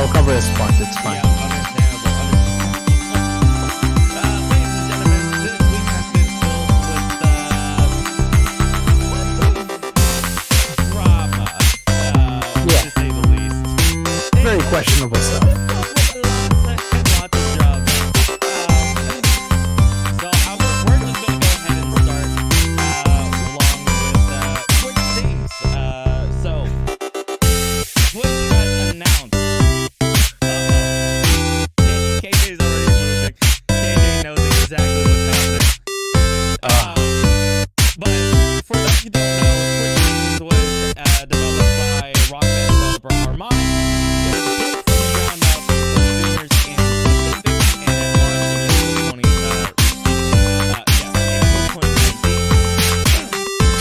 I'll cover this part. It's fine. Yeah, understandable. Ladies and gentlemen, this week has been filled with drama, to say the least. Very questionable stuff. Lots of drama. So we're just going to go ahead and start along with Twitch things. So Twitch has announced. KJ's already moving. KJ knows exactly what's happening. But for those who don't know, Twitch was developed by rock band developer Armani. It was built from the ground up for streamers in specific, and it launched in 2019.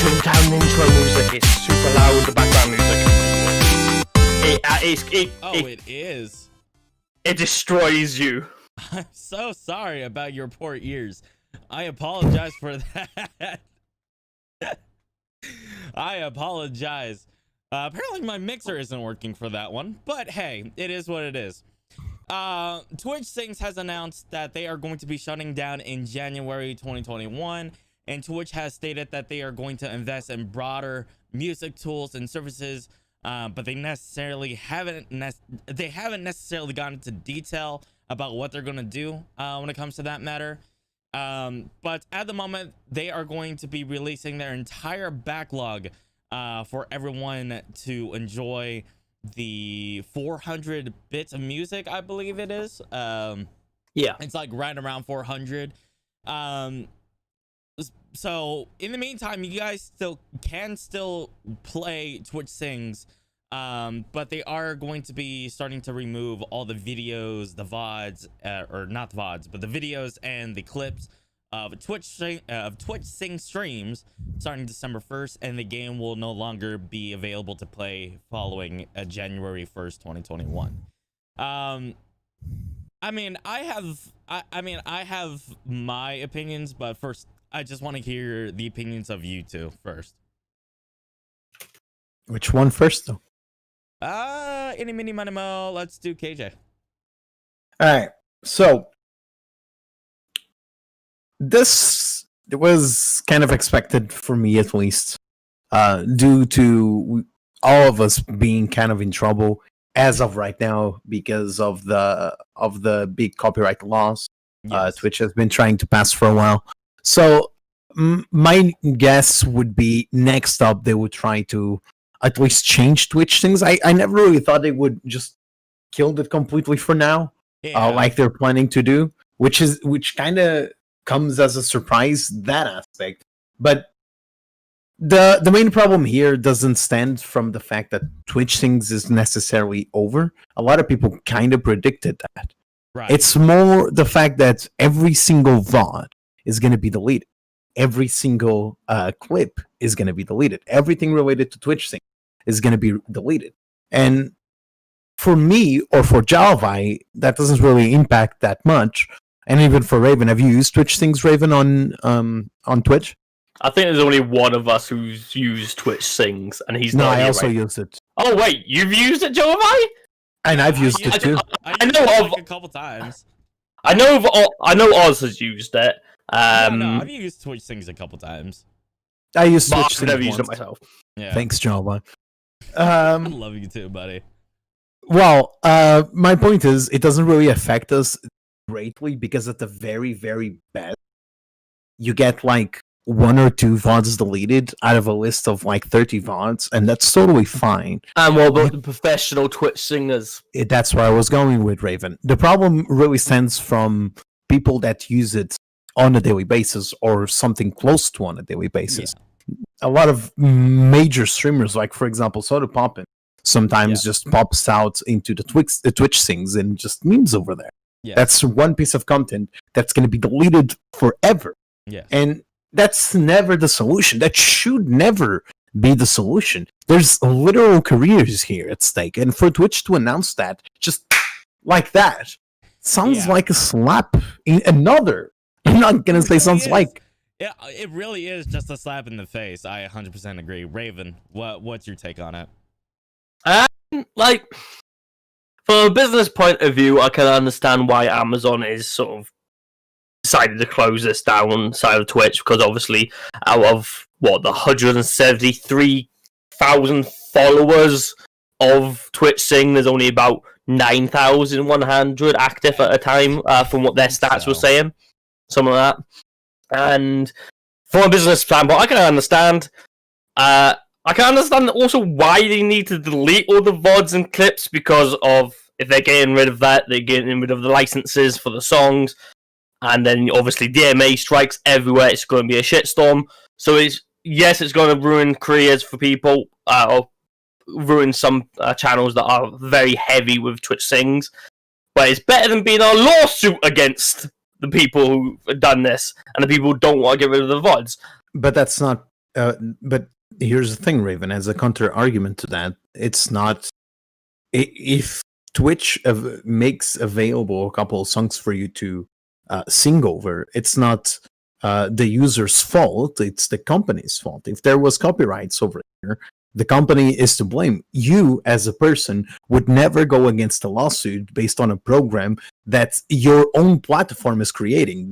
Turn down the intro music. It's super loud. The background music. It is. It destroys you. I'm so sorry about your poor ears. I apologize for that. I apologize. Apparently my mixer isn't working for that one, but hey, it is what it is. Twitch Sings has announced that they are going to be shutting down in January 2021, and Twitch has stated that they are going to invest in broader music tools and services, but they haven't necessarily gone into detail about what they're going to do when it comes to that matter. But at the moment, they are going to be releasing their entire backlog for everyone to enjoy. The 400 bits of music, I believe it is. Yeah, it's like right around 400. So in the meantime, you guys can still play Twitch Sings, but they are going to be starting to remove all the videos, the VODs, or not the VODs, but the videos and the clips of Twitch Sing streams starting December 1st, and the game will no longer be available to play following January 1st, 2021. I mean, I have my opinions, but first I just want to hear the opinions of you two first. Which one first, though? Any, mini, money, mo. Let's do KJ. All right. So this was kind of expected for me, at least, due to all of us being kind of in trouble as of right now because of the big copyright laws. Yes. Twitch has been trying to pass for a while. So my guess would be next up they would try to at least change Twitch things. I never really thought they would just kill it completely for now, like they're planning to do, which kind of comes as a surprise, that aspect. But the main problem here doesn't stem from the fact that Twitch things is necessarily over. A lot of people kind of predicted that. Right. It's more the fact that every single VOD is going to be deleted. Every single clip is going to be deleted. Everything related to Twitch thing is going to be deleted. And for me, or for Jalvi, that doesn't really impact that much. And even for Raven, have you used Twitch things, Raven, on Twitch? I think there's only one of us who's used Twitch Sings, and he's No, not I here, also right? used it. Oh wait, you've used it, Joe? Have I? And I've used it too. I know of like a couple times. I know Oz has used it. No, I've used Twitch Sings a couple times. I used But Twitch I've never things used it once. myself. Yeah. Thanks, Jalvi. I love you too, buddy. Well, my point is, it doesn't really affect us greatly because at the very, very best, you get like 1 or 2 VODs deleted out of a list of like 30 VODs, and that's totally fine. And what about the professional Twitch singers? That's where I was going with, Raven. The problem really stems from people that use it on a daily basis or something close to on a daily basis. Yeah. A lot of major streamers, like for example Soda Poppin, sometimes just pops out into the Twitch things and just memes over there. Yeah. That's one piece of content that's going to be deleted forever. Yeah. And that's never the solution. That should never be the solution. There's literal careers here at stake. And for Twitch to announce that just like that sounds like a slap in another. I'm not going to say sounds like. Yeah, it really is just a slap in the face. I 100% agree. Raven, what's your take on it? Like, from a business point of view, I can understand why Amazon is sort of decided to close this down side of Twitch, because obviously out of what, the 173,000 followers of Twitch Sing, there's only about 9,100 active at a time, from what their stats were saying, something like that. And from a business standpoint, I can understand. I can understand also why they need to delete all the VODs and clips, because of if they're getting rid of that, they're getting rid of the licenses for the songs, and then obviously DMA strikes everywhere. It's going to be a shitstorm. So it's going to ruin careers for people, or ruin some channels that are very heavy with Twitch Sings. But it's better than being a lawsuit against the people who've done this and the people who don't want to get rid of the VODs. But that's not. But here's the thing, Raven. As a counter argument to that, it's not. If Twitch makes available a couple of songs for you to sing over, it's not the user's fault. It's the company's fault. If there was copyrights over here, the company is to blame. You, as a person, would never go against a lawsuit based on a program that your own platform is creating.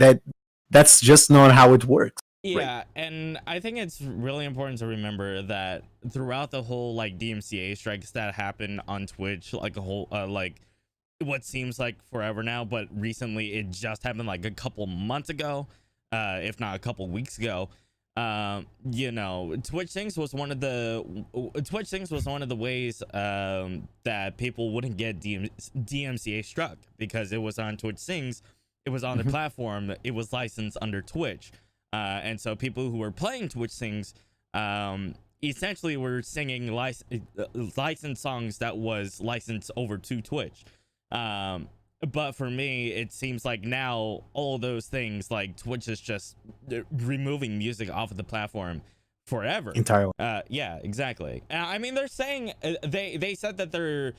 That's just not how it works. Yeah, right. And I think it's really important to remember that throughout the whole like DMCA strikes that happened on Twitch, like a whole like what seems like forever now, but recently it just happened like a couple months ago, if not a couple weeks ago. Twitch Sings was one of the ways that people wouldn't get DMCA struck, because it was on Twitch Sings, it was on the platform, it was licensed under Twitch, and so people who were playing Twitch Sings essentially were singing licensed songs that was licensed over to Twitch. But for me, it seems like now all those things, like Twitch is just removing music off of the platform forever. Entirely. Yeah, exactly. I mean, they're saying they said that they're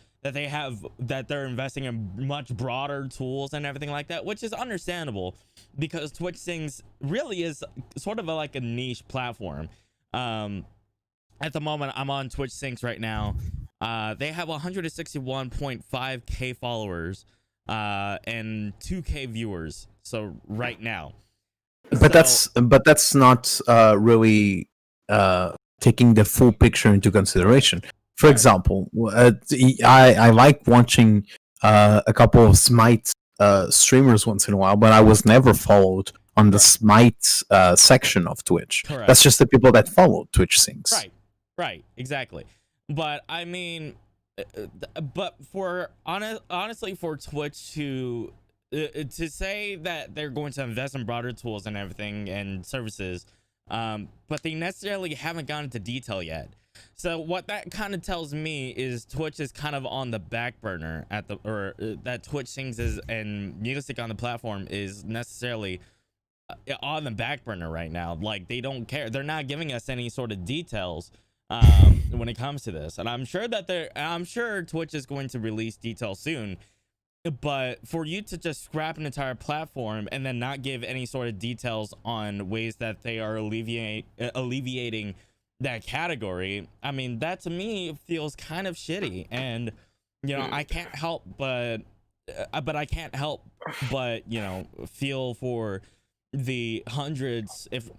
investing in much broader tools and everything like that, which is understandable, because Twitch Sings really is sort of like a niche platform. At the moment, I'm on Twitch Sings right now. They have 161.5k followers. And 2k viewers. So right now, but that's not really taking the full picture into consideration. For example, I like watching a couple of Smite streamers once in a while, but I was never followed on the Smite section of Twitch. Correct. That's just the people that follow Twitch Sings. Right, exactly. But I mean, but honestly, for Twitch to say that they're going to invest in broader tools and everything and services, but they necessarily haven't gone into detail yet. So what that kind of tells me is Twitch is kind of on the back burner that Twitch Sings is, and music on the platform is necessarily on the back burner right now. Like, they don't care. They're not giving us any sort of details when it comes to this, and I'm sure Twitch is going to release details soon, but for you to just scrap an entire platform and then not give any sort of details on ways that they are alleviating that category, I mean, that to me feels kind of shitty. And I can't help but feel for the hundreds, if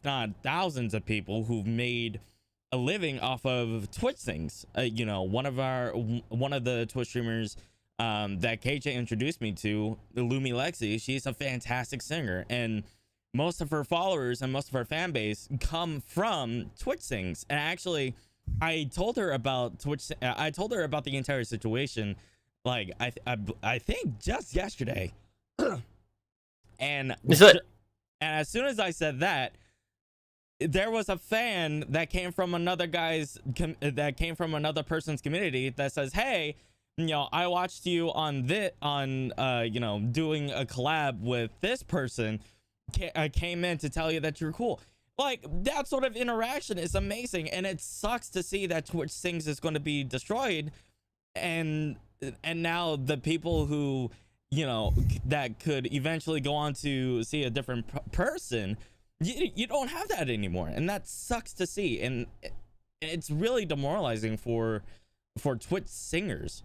not thousands of people who've made a living off of Twitch Sings. One of the Twitch streamers that KJ introduced me to, Lumi Lexi, she's a fantastic singer, and most of her followers and most of her fan base come from Twitch Sings. And actually, I told her about Twitch. I told her about the entire situation, like I think just yesterday. And as soon as I said that, there was a fan that came from another person's community that says, "Hey, I watched you on doing a collab with this person. I came in to tell you that you're cool." Like, that sort of interaction is amazing, and it sucks to see that Twitch Sings is going to be destroyed, and now the people who that could eventually go on to see a different person, you don't have that anymore, and that sucks to see, and it's really demoralizing for Twitch singers.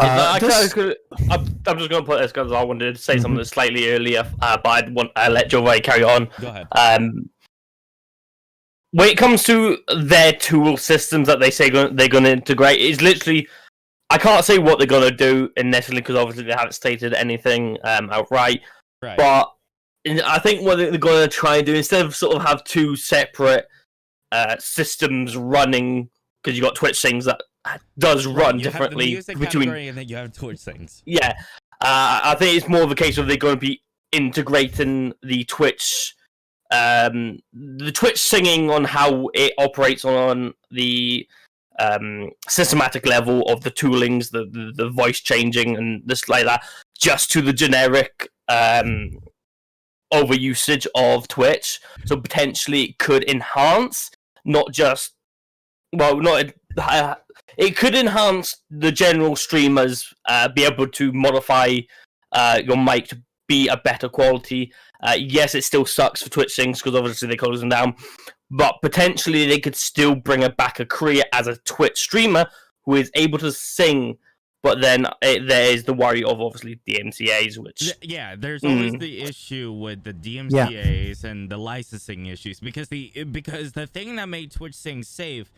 I'm just going to put this because I wanted to say something slightly earlier, but I let Joe Ray carry on. Go ahead. When it comes to their tool systems that they say they're going to integrate, it's literally, I can't say what they're going to do initially because obviously they haven't stated anything outright. Right. But I think what they're going to try and do, instead of sort of have two separate systems running, because you've got Twitch things that does run differently. You have the music category and then you have Twitch things. Yeah. I think it's more of a case of they're going to be integrating the Twitch singing on how it operates on the systematic level of the toolings, the voice changing and this like that, just to the generic overusage of Twitch. So potentially it could enhance, it could enhance the general streamers, be able to modify your mic to be a better quality. Yes, it still sucks for Twitch things because obviously they close them down, but potentially they could still bring back a career as a Twitch streamer who is able to sing. But then there is the worry of obviously the DMCAs, which there's always the issue with the DMCAs and the licensing issues because the thing that made Twitch Sing safe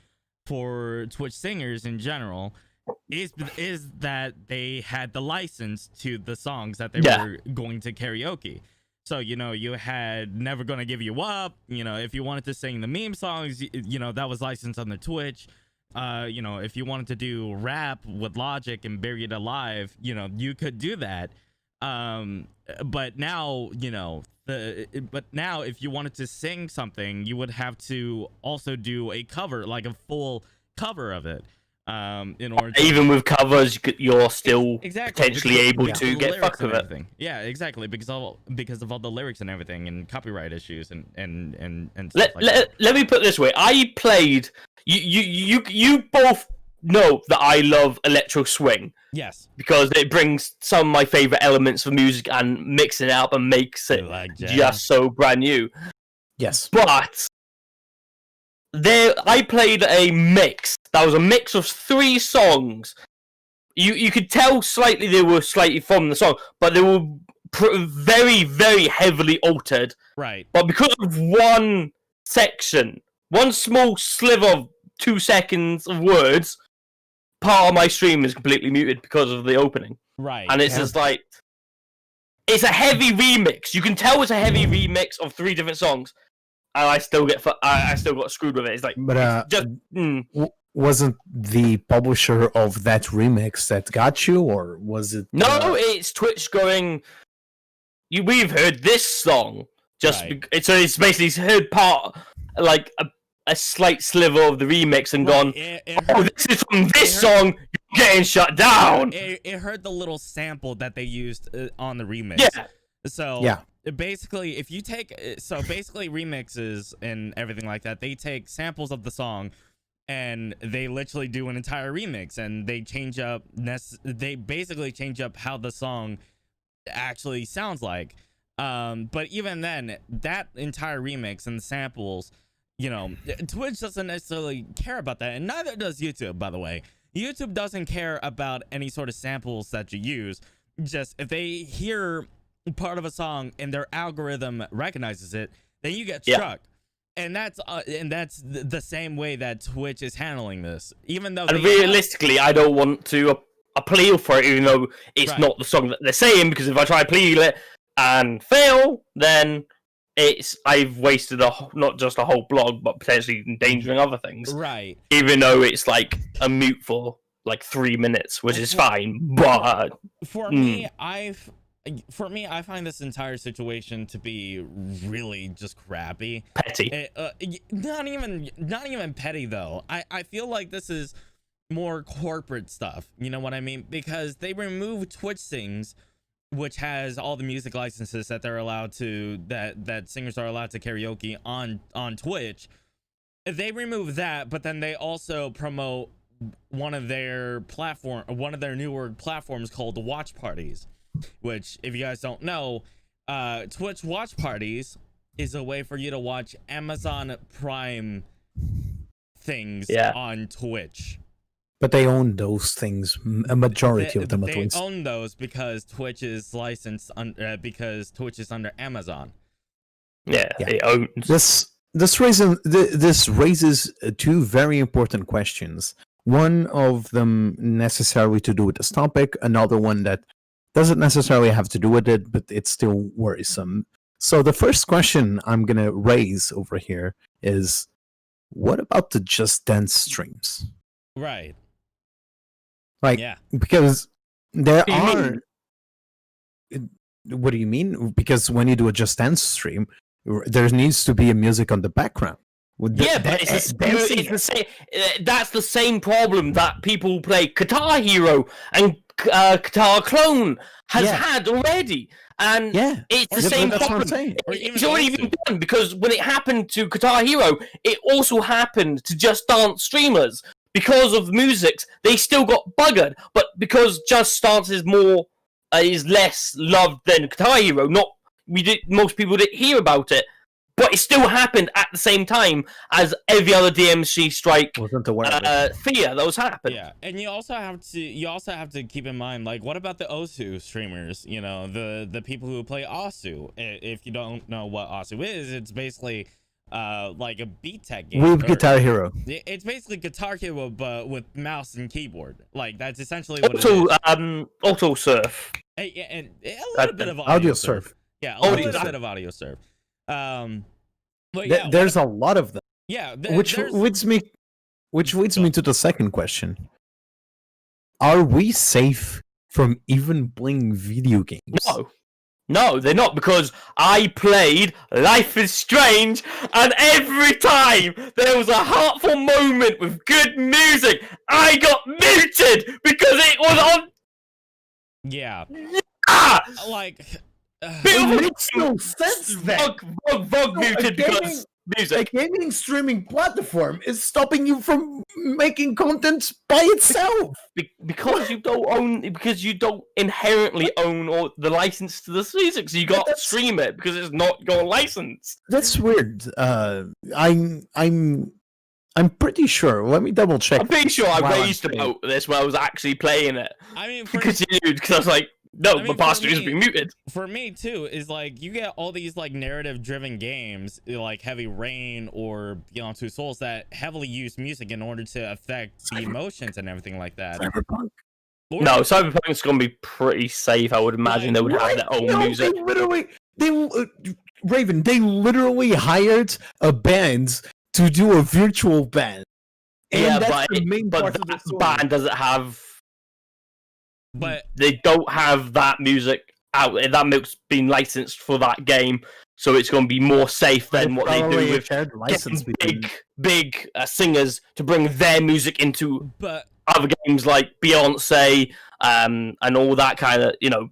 for Twitch singers in general is that they had the license to the songs that they were going to karaoke. So, you had Never Gonna Give You Up. If you wanted to sing the meme songs, that was licensed on the Twitch. If you wanted to do rap with Logic and Buried Alive, you could do that. But now, if you wanted to sing something, you would have to also do a cover, like a full cover of it. In order to... Even with covers, you're still potentially able to get fucked with it. Yeah, exactly, because of all the lyrics and everything and copyright issues and stuff let me put it this way. I played you both know that I love electro swing. Yes. Because it brings some of my favorite elements of music and mixing it up and makes it just so brand new. Yes. But I played a mix. That was a mix of 3 songs. You could tell slightly they were slightly from the song, but they were very, very heavily altered. Right. But because of one section, one small sliver of 2 seconds of words, part of my stream is completely muted because of the opening. Right. And it's just like, it's a heavy remix. You can tell it's a heavy remix of 3 different songs. And I still got screwed with it. It's like, but wasn't the publisher of that remix that got you, or was it? No, it's Twitch going. We've heard this song. So it's basically heard part like a slight sliver of the remix and gone. This is from this song. You're getting shut down. It heard the little sample that they used on the remix. Yeah. So basically, if you take remixes and everything like that, they take samples of the song and they literally do an entire remix and they basically change up how the song actually sounds like. But even then, that entire remix and the samples, Twitch doesn't necessarily care about that, and neither does YouTube, by the way. YouTube doesn't care about any sort of samples that you use. Just if they hear part of a song and their algorithm recognizes it, then you get struck. And that's the same way that Twitch is handling this. Even though realistically, I don't want to appeal for it, even though it's not the song that they're saying. Because if I try to appeal it and fail, then I've wasted not just a whole blog, but potentially endangering other things. Right. Even though it's like a mute for like 3 minutes, which is fine. But for me, I find this entire situation to be really just crappy. Petty. Not even petty though. I feel like this is more corporate stuff. You know what I mean? Because they remove Twitch Sings, which has all the music licenses that they're allowed to that singers are allowed to karaoke on Twitch. They remove that, but then they also promote one of their newer platforms called the Watch Parties. Which, if you guys don't know, Twitch Watch Parties is a way for you to watch Amazon Prime things on Twitch. But they own those things, a majority of them at They least. own those because Twitch is licensed because Twitch is under Amazon. Yeah, Yeah. it owns. This raises two very important questions. One of them necessarily to do with this topic, another one that doesn't necessarily have to do with it, but it's still worrisome. So the first question I'm gonna raise over here is, what about the Just Dance streams? Right. Like, Yeah. because there What do you are. mean? What do you mean? Because when you do a Just Dance stream, there needs to be a music on the background. Yeah, but it's the same. That's the same problem that people who play Guitar Hero and Guitar Clone has had already, and it's the same problem. It's already been done because when it happened to Guitar Hero, it also happened to Just Dance streamers. Because of music, they still got buggered, but because Just Dance is less loved than Guitar Hero, most people didn't hear about it. But it still happened at the same time as every other DMC strike fear that was happening. Yeah, and you also have to keep in mind, like, what about the Osu streamers? You know, the people who play Osu. If you don't know what Osu is, it's basically like a beat tech game. With Guitar Hero. It's basically Guitar Hero, but with mouse and keyboard. Like, that's essentially what it is. Auto Surf. And a little bit of audio surf. Yeah, a little bit of audio surf. But yeah, there's a lot of them. Yeah, which leads me to the second question: are we safe from even playing video games? No, they're not, because I played Life is Strange, and every time there was a heartful moment with good music, I got muted because it was on. Yeah. Like. It makes no sense then. Vog muted because music. A gaming streaming platform is stopping you from making content by itself. Because you don't inherently own the license to the music, so you got to stream it because it's not your license. That's weird. I'm pretty sure. Let me double check. I'm pretty sure I raged about this when I was actually playing it. I mean, because I was like, no, my pastor is being muted. For me too, is like you get all these like narrative-driven games like Heavy Rain or Beyond Two Souls that heavily use music in order to affect the emotions and everything like that. Cyberpunk. No, Cyberpunk's gonna be pretty safe. I would imagine they would have their own music. Raven, they literally hired a band to do a virtual band. And that's the main part of the band doesn't have. But they don't have that music out. That music's been licensed for that game, so it's going to be more safe than what they do with big singers to bring their music into other games like Beyonce and all that kind of. You know,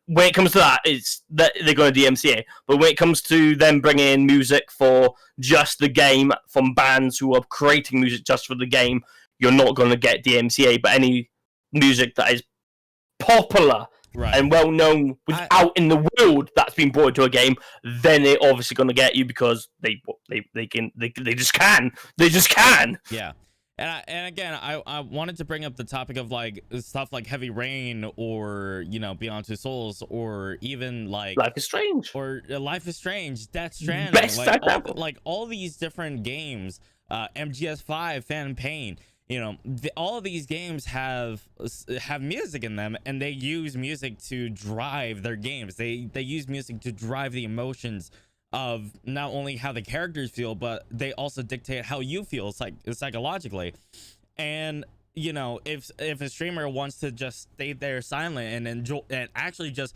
when it comes to that, it's that they're going to DMCA. But when it comes to them bringing in music for just the game from bands who are creating music just for the game, you're not going to get DMCA. But any music that is popular and well known out in the world that's been brought into a game, then they're obviously going to get you because they just can. Yeah. And again, I wanted to bring up the topic of like stuff like Heavy Rain or, you know, Beyond Two Souls or even like Life is Strange or Life is Strange, Death Stranding, like all these different games, MGS5, Phantom Pain. You know, all of these games have music in them, and they use music to drive their games. They use music to drive the emotions of not only how the characters feel, but they also dictate how you feel psychologically. And you know, if a streamer wants to just stay there silent and enjoy and actually just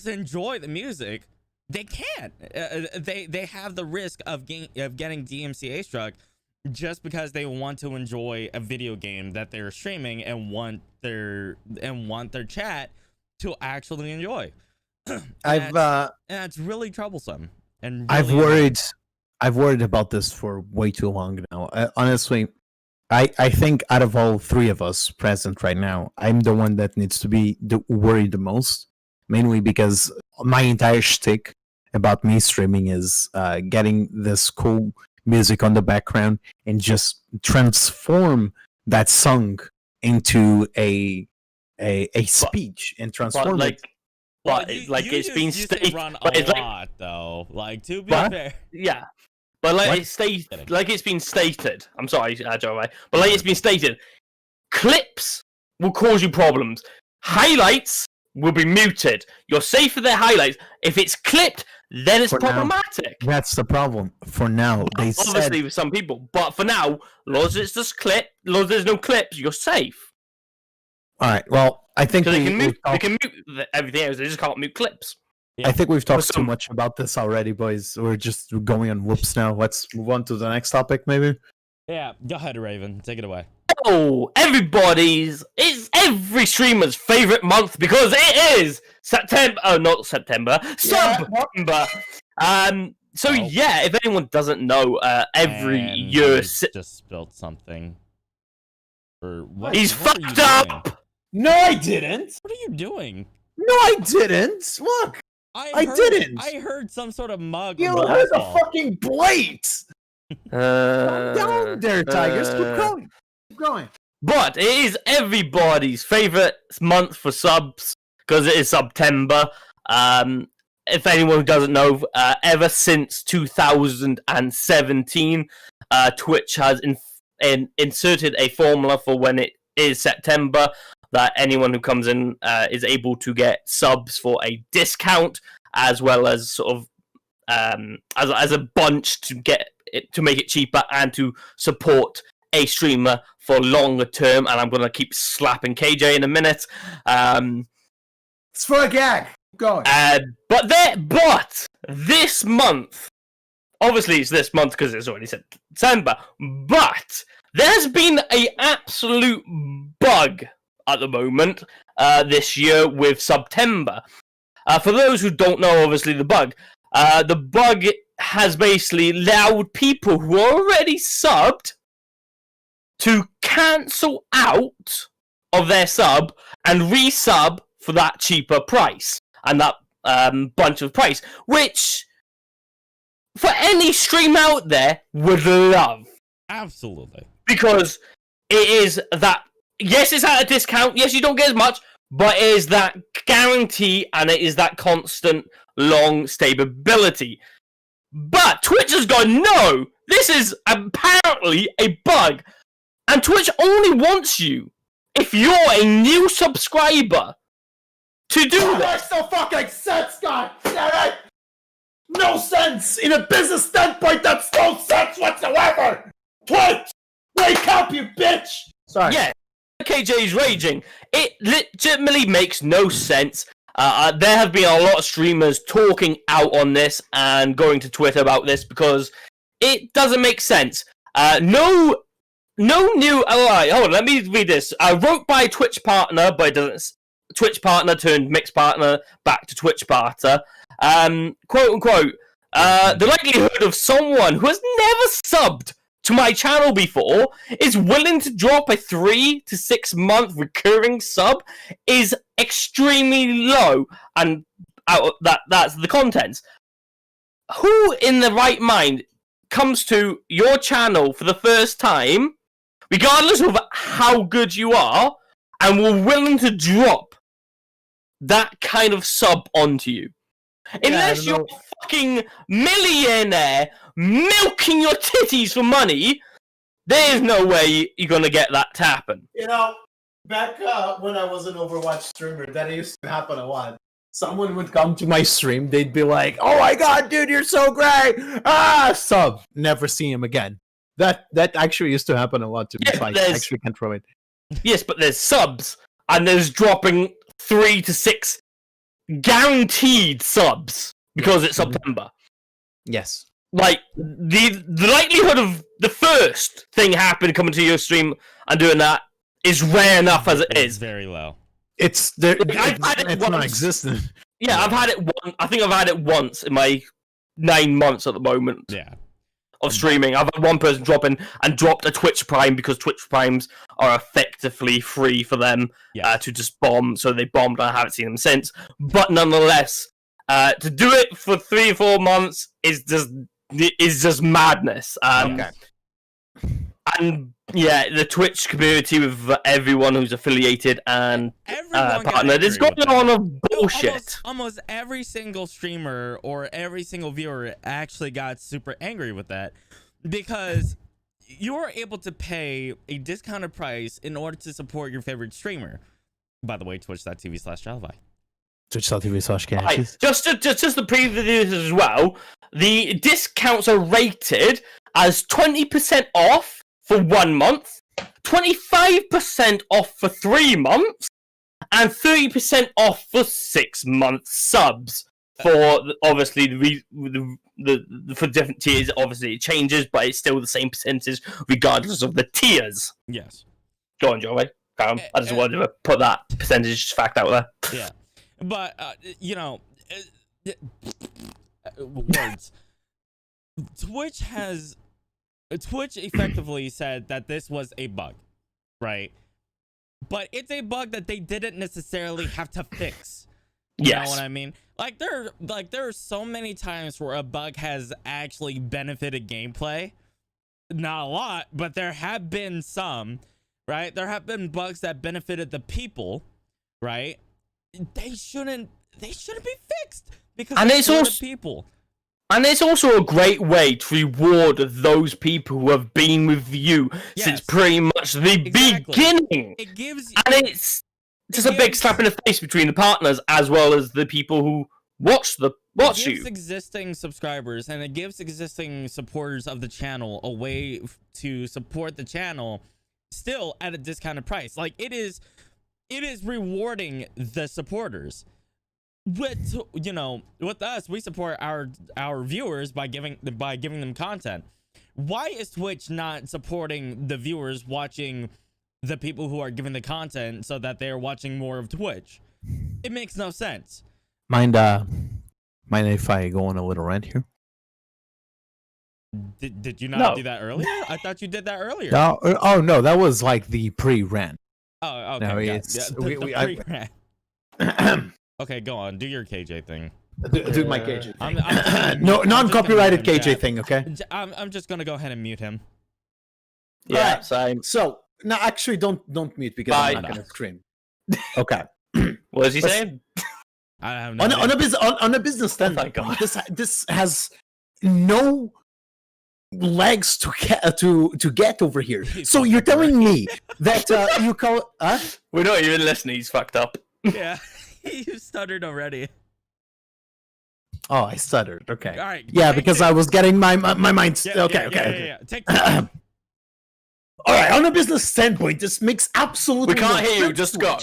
enjoy the music, they can't. They have the risk of getting DMCA struck just because they want to enjoy a video game that they're streaming and want their chat to actually enjoy. And it's really troublesome. And really I've worried about this for way too long now. Honestly, I think out of all three of us present right now, I'm the one that needs to be worried the most, mainly because my entire shtick about me streaming is getting this cool music on the background and just transform that song into a speech and transform But it. it's been stated. Run But a it's like, lot though. Like to be What? fair. yeah. But What? it's been stated. I'm sorry, Joe. But like it's been stated, clips will cause you problems. Highlights will be muted. You're safe for their highlights. If it's clipped, then it's For now. problematic. That's the problem. For now, they Obviously, said with some people, but for now, as long as it's just clip, as long as there's no clips, you're safe. all right. Well, I think Because they we've can mute everything else. They just can't mute clips. Yeah. I think we've talked For too some- much about this already, boys. We're just going on whoops now. Let's move on to the next topic, maybe. Yeah, go ahead, Raven. Take it away. Oh, it's every streamer's favorite month because it is September. Oh, not September. September. So Oh. yeah, if anyone doesn't know, every And year he's just spilled something. Or what? he's what are you fucked doing? up. No, I didn't. What are you doing? No, I didn't. Look, I didn't. I heard some sort of mug. you on heard the baseball. fucking blades. Calm down there, Tigers. Keep going. Keep going. But it is everybody's favorite month for subs because it is September. If anyone doesn't know, ever since 2017, Twitch has inserted a formula for when it is September that anyone who comes in is able to get subs for a discount, as well as sort of as a bunch to make it cheaper and to support a streamer for longer term. And I'm gonna keep slapping KJ in a minute. It's for a gag. Keep going. But this month, obviously it's this month because it's already September. But there's been a absolute bug at the moment this year with September. For those who don't know, obviously the bug has basically allowed people who are already subbed to cancel out of their sub and resub for that cheaper price and that bunch of price, which for any stream out there would love. Absolutely. Because it is that, yes, it's at a discount, yes, you don't get as much, but it is that guarantee and it is that constant long stability. But Twitch has gone, no, this is apparently a bug. And Twitch only wants you, if you're a new subscriber, to do That that. makes no fucking sense, God damn it! No sense! In a business standpoint, that's no sense whatsoever! Twitch! Wake up, you bitch! Sorry. Yeah, KJ's raging. It legitimately makes no sense. There have been a lot of streamers talking out on this and going to Twitter about this because it doesn't make sense. No new. Alright, hold on, let me read this. Wrote by Twitch partner, but it doesn't. Twitch partner turned mixed partner back to Twitch partner. Quote unquote. The likelihood of someone who has never subbed to my channel before is willing to drop a 3 to 6 month recurring sub is extremely low, and that's the contents. Who in the right mind comes to your channel for the first time, regardless of how good you are, and will willing to drop that kind of sub onto you? Unless you're a fucking millionaire milking your titties for money, there is no way you're gonna get that to happen. You know, back when I was an Overwatch streamer, that used to happen a lot. Someone would come to my stream, they'd be like, "Oh my god, dude, you're so great! Ah, sub!" Never see him again. That actually used to happen a lot to me. Yeah, So I there's- actually can't relate. Yes, but there's subs, and there's dropping 3 to 6 guaranteed subs because it's September. Yes. Like, the likelihood of the first thing happening coming to your stream and doing that is rare enough as it It's is. very low. It's there. I've had it It's once. non-existent. Yeah, I've had it I think I've had it once in my 9 months at the moment Yeah. of streaming. I've had one person drop in and dropped a Twitch Prime because Twitch Primes are effectively free for them Yes. to just bomb. So they bombed, and I haven't seen them since. But nonetheless, to do it for 3 or 4 months is just madness. Okay. And And yeah, the Twitch community with everyone who's affiliated and partnered is going on of bullshit. Almost every single streamer or every single viewer actually got super angry with that, because you are able to pay a discounted price in order to support your favorite streamer. By the way, twitch.tv/Jalvi. Twitch.tv/Gamecast. Just to preview this as well, the discounts are rated as 20% off for 1 month, 25% off for 3 months, and 30% off for 6 month subs. For obviously for different tiers, obviously it changes, but it's still the same percentage regardless of the tiers. Yes. Go on, Joey. I just wanted to put that percentage fact out there. Yeah, but words. Twitch effectively said that this was a bug, right? But it's a bug that they didn't necessarily have to fix. You know what I mean? There are so many times where a bug has actually benefited gameplay. Not a lot, but there have been some, right? There have been bugs that benefited the people, right? They shouldn't be fixed because it's also the people. And it's also a great way to reward those people who have been with you since pretty much the beginning. It gives, and it's just a big slap in the face between the partners as well as the people who watch you. It gives existing subscribers and it gives existing supporters of the channel a way to support the channel still at a discounted price. Like it is rewarding the supporters. With us, we support our viewers by giving them content. Why is Twitch not supporting the viewers watching the people who are giving the content so that they're watching more of Twitch? It makes no sense. Mind if I go on a little rant here? Did you not do that earlier? I thought you did that earlier. No, no, that was like the pre-rant. Oh, okay. No, the pre-rant. Okay, go on. Do your KJ thing. Do my KJ thing. No, non-copyrighted KJ thing, okay? I'm just gonna go ahead and mute him. Yeah, right. same. So, no, actually, don't mute because I'm not gonna scream. Okay. What is he saying? I have no on a business standpoint, this has no legs to get over here. So you're telling me that you call We're not even listening. He's fucked up. Yeah. You stuttered already. Oh, I stuttered. Okay. All right. Yeah, because I was getting my mind. Okay. Yeah. Take time. All right. On a business standpoint, this makes absolutely. We can't no hear you. Just go.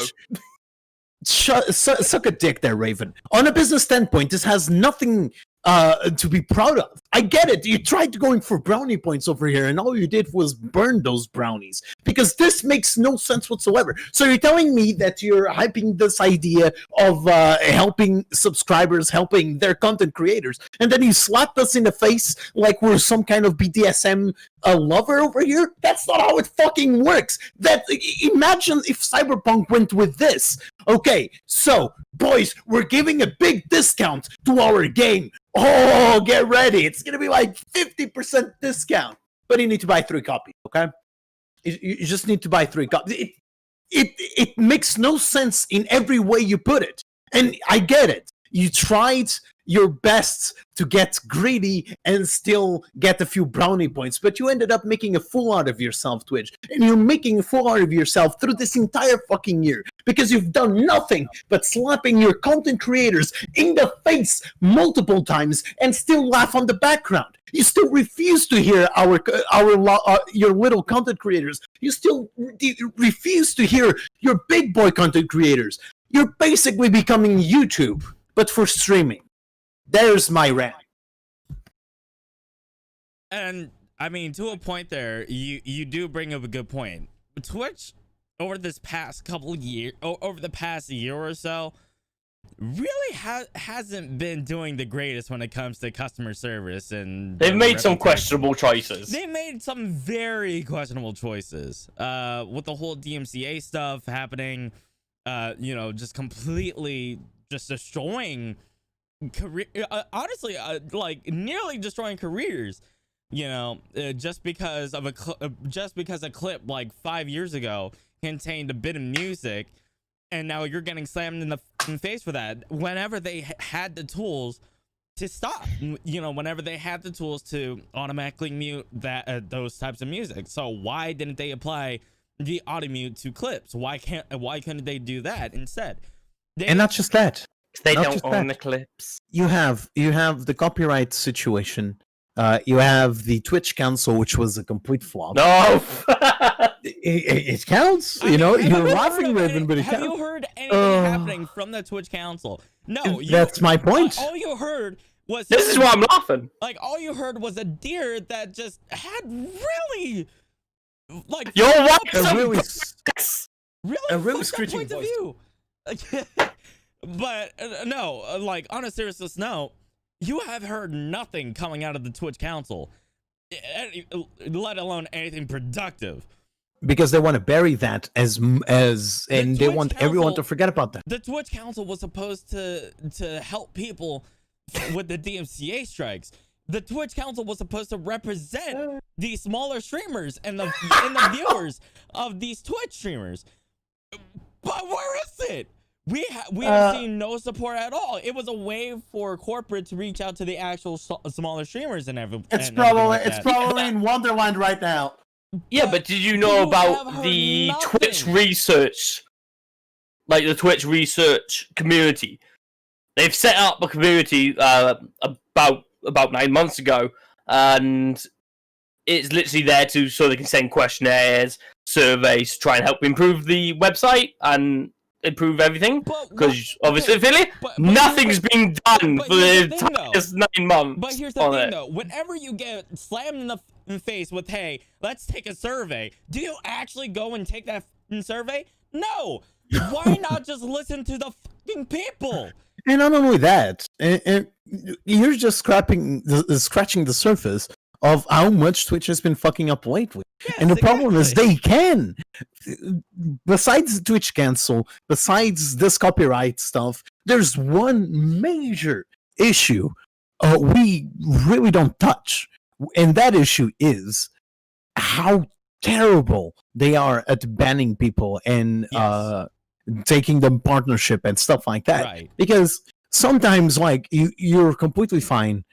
Suck a dick there, Raven. On a business standpoint, this has nothing to be proud of. I get it. You tried going for brownie points over here, and all you did was burn those brownies because this makes no sense whatsoever. So you're telling me that you're hyping this idea of helping subscribers, helping their content creators, and then you slapped us in the face like we're some kind of BDSM lover over here? That's not how it fucking works. Imagine if Cyberpunk went with this. Okay, so boys, we're giving a big discount to our game. Oh, get ready. It's going to be like 50% discount. But you need to buy 3 copies, okay? You just need to buy 3 copies. It makes no sense in every way you put it. And I get it. You tried your best to get greedy and still get a few brownie points, but you ended up making a fool out of yourself, Twitch. And you're making a fool out of yourself through this entire fucking year because you've done nothing but slapping your content creators in the face multiple times and still laugh on the background. You still refuse to hear your little content creators. You still refuse to hear your big boy content creators. You're basically becoming YouTube, but for streaming. There's my rant. And I mean, to a point there, you do bring up a good point. Twitch over this past couple years, over the past year or so, really hasn't been doing the greatest when it comes to customer service, and they've made some questionable choices. They made some very questionable choices. With the whole DMCA stuff happening, just completely just destroying career, honestly, like nearly destroying careers. just because of a clip like 5 years ago contained a bit of music, and now you're getting slammed in the face for that. Whenever they had the tools to stop, whenever they had the tools to automatically mute those types of music. So why didn't they apply the auto mute to clips? Why couldn't they do that instead? And not just that. They don't own the clips. You have the copyright situation. You have the Twitch Council, which was a complete flop. No, it counts. You're laughing, Raven, but it counts. Have you heard anything happening from the Twitch Council? No. That's my point. All you heard was... This is why I'm laughing. Like, all you heard was a deer that just had really... Like... You're what? A really screeching point of view. But, no, like, on a serious note, you have heard nothing coming out of the Twitch Council, let alone anything productive. Because they want to bury that and they want everyone to forget about that. The Twitch Council was supposed to help people with the DMCA strikes. The Twitch Council was supposed to represent the smaller streamers and the viewers of these Twitch streamers. But where is it? We have seen no support at all. It was a way for corporate to reach out to the actual smaller streamers and everything. It's probably in Wonderland right now. Yeah, but did you know about the Twitch research? Like the Twitch research community? They've set up a community about 9 months ago, and it's literally there so they can send questionnaires, surveys, to try and help improve the website and improve everything. Because obviously, Philly, nothing's been done for the past 9 months. But here's the thing, though: whenever you get slammed in the face with, "Hey, let's take a survey," do you actually go and take that survey? No. Why not just listen to the fucking people? And not only that, and you're just scratching the surface of how much Twitch has been fucking up lately. Yes, and the problem is they can. Besides the Twitch cancel, besides this copyright stuff, there's one major issue we really don't touch. And that issue is how terrible they are at banning people and taking them partnership and stuff like that. Right. Because sometimes, like, you're completely fine.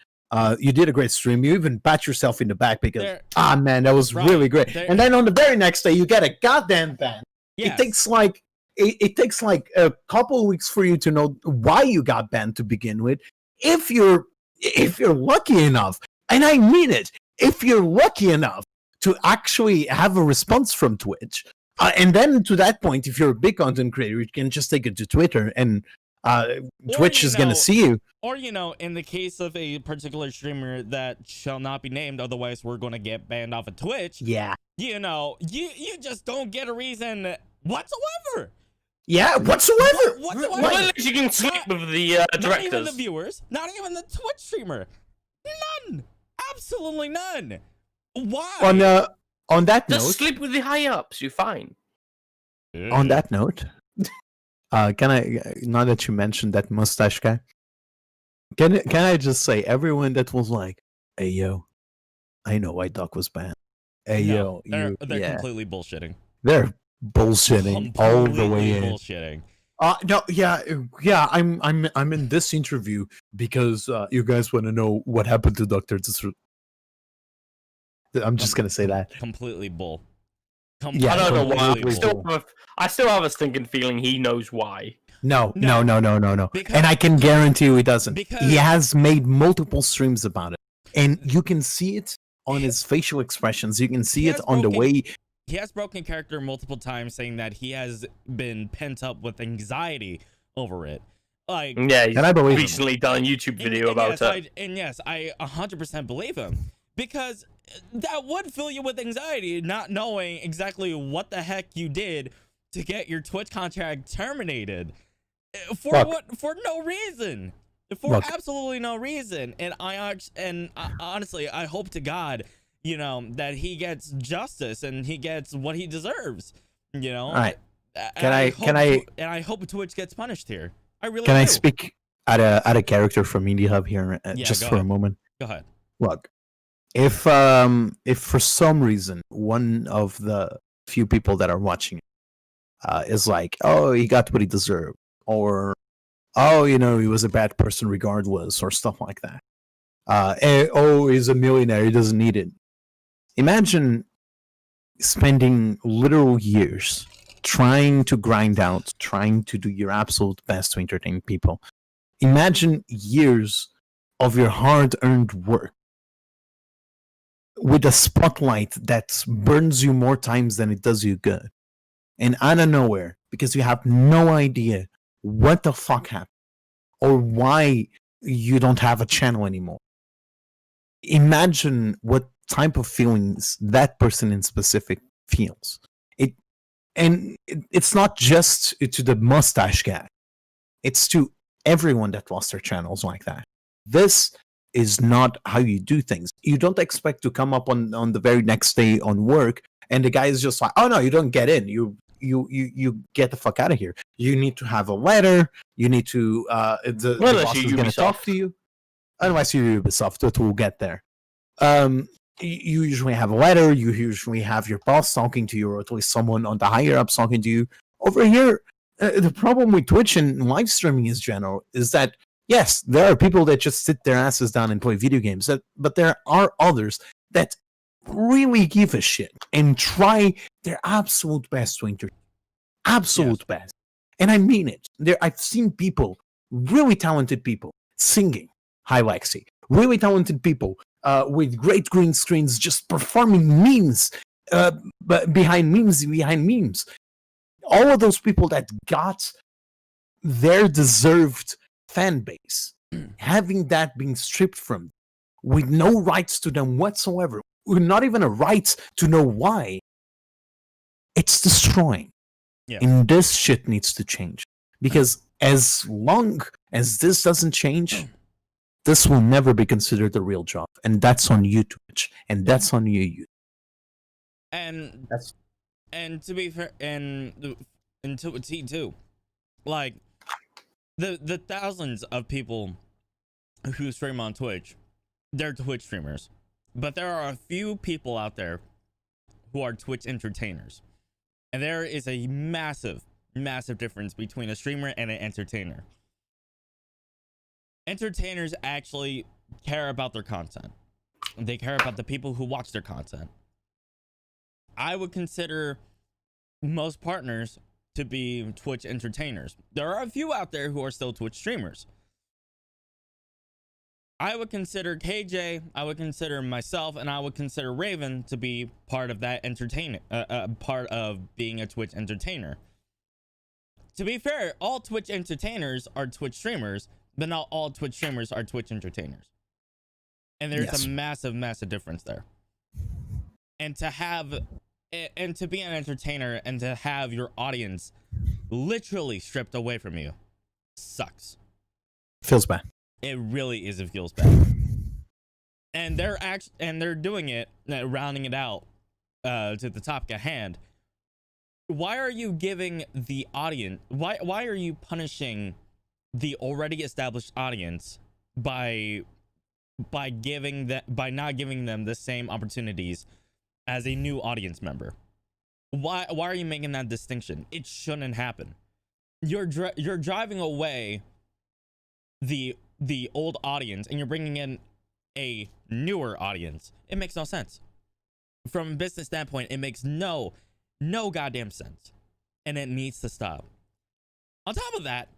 You did a great stream. You even pat yourself in the back because, man, that was really great. And then on the very next day, you get a goddamn ban. Yes. It takes like a couple of weeks for you to know why you got banned to begin with. If you're lucky enough, and I mean it, if you're lucky enough to actually have a response from Twitch, and then to that point, if you're a big content creator, you can just take it to Twitter and Twitch is going to see you. Or, in the case of a particular streamer that shall not be named, otherwise we're going to get banned off of Twitch. Yeah. You just don't get a reason whatsoever. Yeah, whatsoever. Well, you can sleep with the directors. Not even the viewers, not even the Twitch streamer. None. Absolutely none. Why? On that note, just sleep with the high ups. You're fine. On that note, can I? Now that you mentioned that mustache guy, can I just say everyone that was like, "Hey yo, I know why Doc was banned." Hey yo, they're completely bullshitting. They're bullshitting all the way in. Bullshitting. No, yeah. I'm in this interview because you guys want to know what happened to Doctor. I'm just gonna say that. Completely bull. Yeah, I don't know why. I still have a stinking feeling he knows why. No. And I can guarantee you he doesn't. He has made multiple streams about it, and you can see it on his facial expressions. You can see it on the way. He has broken character multiple times, saying that he has been pent up with anxiety over it. Like, yeah, he's recently done a YouTube video about it. Yes, I 100% believe him, because that would fill you with anxiety, not knowing exactly what the heck you did to get your Twitch contract terminated for no reason, absolutely no reason. And honestly, I hope to God, that he gets justice and he gets what he deserves. All right. I hope Twitch gets punished here. I really can. do. I speak at a character from Indiehub here just for a moment? Go ahead. Look, if for some reason one of the few people that are watching is like, oh, he got what he deserved, or oh, he was a bad person regardless, or stuff like that. Oh, he's a millionaire, he doesn't need it. Imagine spending literal years trying to grind out, trying to do your absolute best to entertain people. Imagine years of your hard-earned work with a spotlight that burns you more times than it does you good. And out of nowhere, because you have no idea what the fuck happened or why you don't have a channel anymore. Imagine what type of feelings that person in specific feels. It's not just to the mustache guy. It's to everyone that lost their channels like that. This is not how you do things. You don't expect to come up on the very next day on work and the guy is just like, oh no, you don't get in. You get the fuck out of here. You need to have a letter. You need to the boss is going to talk to you. Unless you're Ubisoft, it will get there. You usually have a letter. You usually have your boss talking to you, or at least someone on the higher ups talking to you. Over here, the problem with Twitch and live streaming in general is that yes, there are people that just sit their asses down and play video games, but there are others that really give a shit and try their absolute best to entertain. Absolute best. And I mean it. I've seen people, really talented people, singing Hi Lexi. Really talented people with great green screens just performing memes behind memes. All of those people that got their deserved fan base, having that being stripped from them, with no rights to them whatsoever, with not even a right to know why, it's destroying. Yeah. And this shit needs to change. Because as long as this doesn't change, this will never be considered a real job. And that's on you, Twitch. And that's on you. And to be fair, and to a T too, like the thousands of people who stream on Twitch, they're Twitch streamers, but there are a few people out there who are Twitch entertainers, and there is a massive difference between a streamer and an entertainer. Entertainers actually care about their content. They care about the people who watch their content. I would consider most partners to be Twitch entertainers. There are a few out there who are still Twitch streamers. I would consider KJ, I would consider myself, and I would consider Raven to be part of that entertainment, part of being a Twitch entertainer. To be fair, all Twitch entertainers are Twitch streamers, but not all Twitch streamers are Twitch entertainers. And there's a massive difference there. And to be an entertainer and to have your audience literally stripped away from you sucks. Feels bad. It really is. It feels bad. And they're doing it, rounding it out to the topic at hand. Why are you giving the audience? Why are you punishing the already established audience by not giving them the same opportunities as a new audience member? Why are you making that distinction? It shouldn't happen. You're driving away the old audience and you're bringing in a newer audience. It makes no sense. From a business standpoint, it makes no goddamn sense, and it needs to stop. On top of that,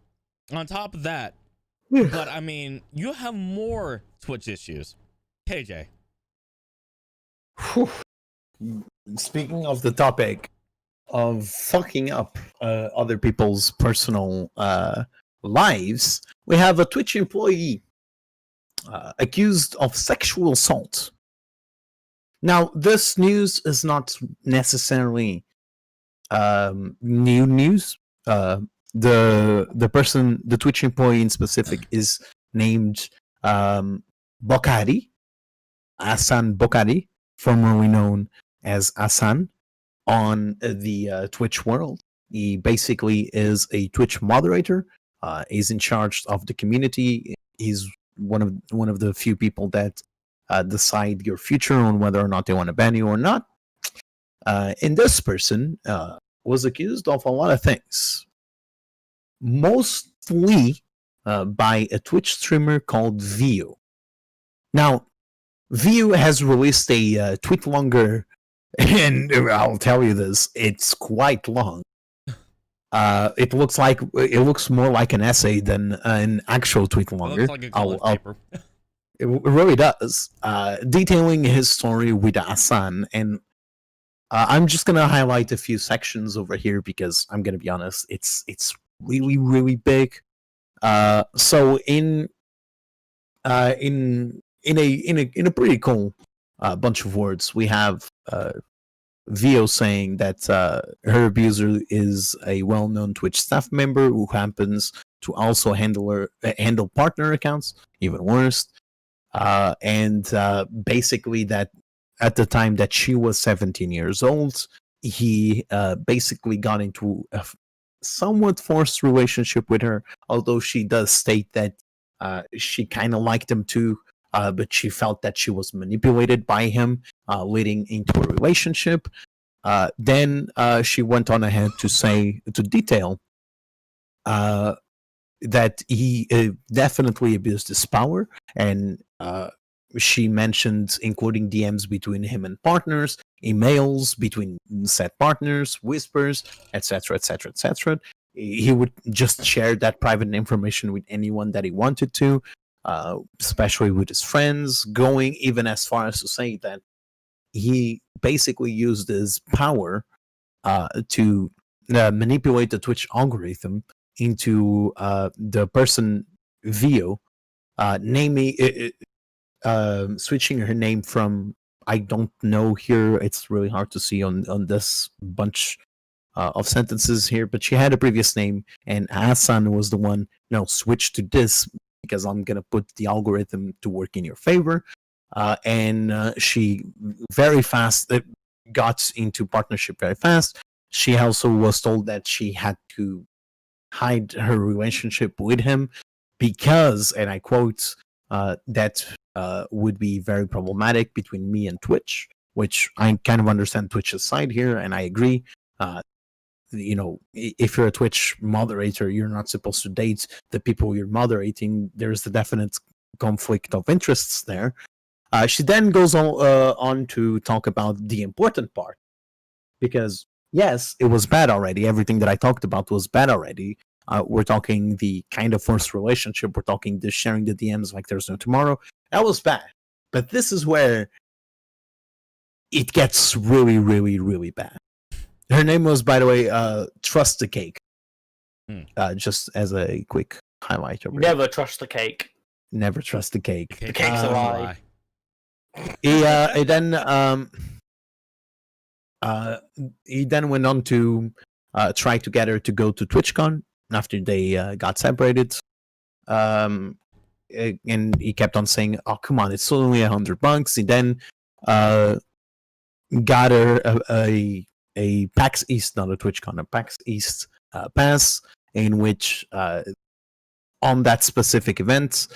but I mean, you have more Twitch issues. KJ. Speaking of the topic of fucking up other people's personal lives, we have a Twitch employee accused of sexual assault. Now, this news is not necessarily new news. The person, the Twitch employee in specific, is named Bokari, Hassan Bokari, formerly known as Hassan on the Twitch world. He basically is a Twitch moderator. He's in charge of the community. He's one of the few people that decide your future on whether or not they want to ban you or not. And this person was accused of a lot of things, mostly by a Twitch streamer called View. Now, View has released a tweet longer, and I'll tell you this, it's quite long. It looks more like an essay than an actual tweet longer. It looks like a college paper. It really does. Detailing his story with Hassan, and I'm just gonna highlight a few sections over here because I'm gonna be honest, it's really really big. So in a pretty cool bunch of words, we have Vio saying that her abuser is a well-known Twitch staff member who happens to also handle partner accounts, even worse. And basically that at the time that she was 17 years old, he basically got into a somewhat forced relationship with her, although she does state that she kind of liked him too, but she felt that she was manipulated by him, leading into a relationship. Then she went on ahead to detail that he definitely abused his power, and she mentioned including DMs between him and partners, emails between said partners, whispers, etc., etc., etc. He would just share that private information with anyone that he wanted to, especially with his friends, going even as far as to say that he basically used his power to manipulate the Twitch algorithm into the person Vio, switching her name from, I don't know here, it's really hard to see on this bunch of sentences here, but she had a previous name, and Hassan was the one, switch to this because I'm going to put the algorithm to work in your favor. And she very fast got into partnership very fast. She also was told that she had to hide her relationship with him because, and I quote, that would be very problematic between me and Twitch, which I kind of understand Twitch's side here, and I agree. If you're a Twitch moderator, you're not supposed to date the people you're moderating. There's a definite conflict of interests there. She then goes on to talk about the important part, because yes, it was bad already. Everything that I talked about was bad already. We're talking the kind of forced relationship. We're talking the sharing the DMs like there's no tomorrow. That was bad. But this is where it gets really, really, really bad. Her name was, by the way, Trust the Cake. Just as a quick highlight. Never trust the cake. Never trust the cake. The cake's a lie. He then went on to try to get her to go to TwitchCon after they got separated. And he kept on saying, "Oh, come on, it's only $100." He then got her a PAX East, not a TwitchCon, a PAX East pass, in which on that specific event,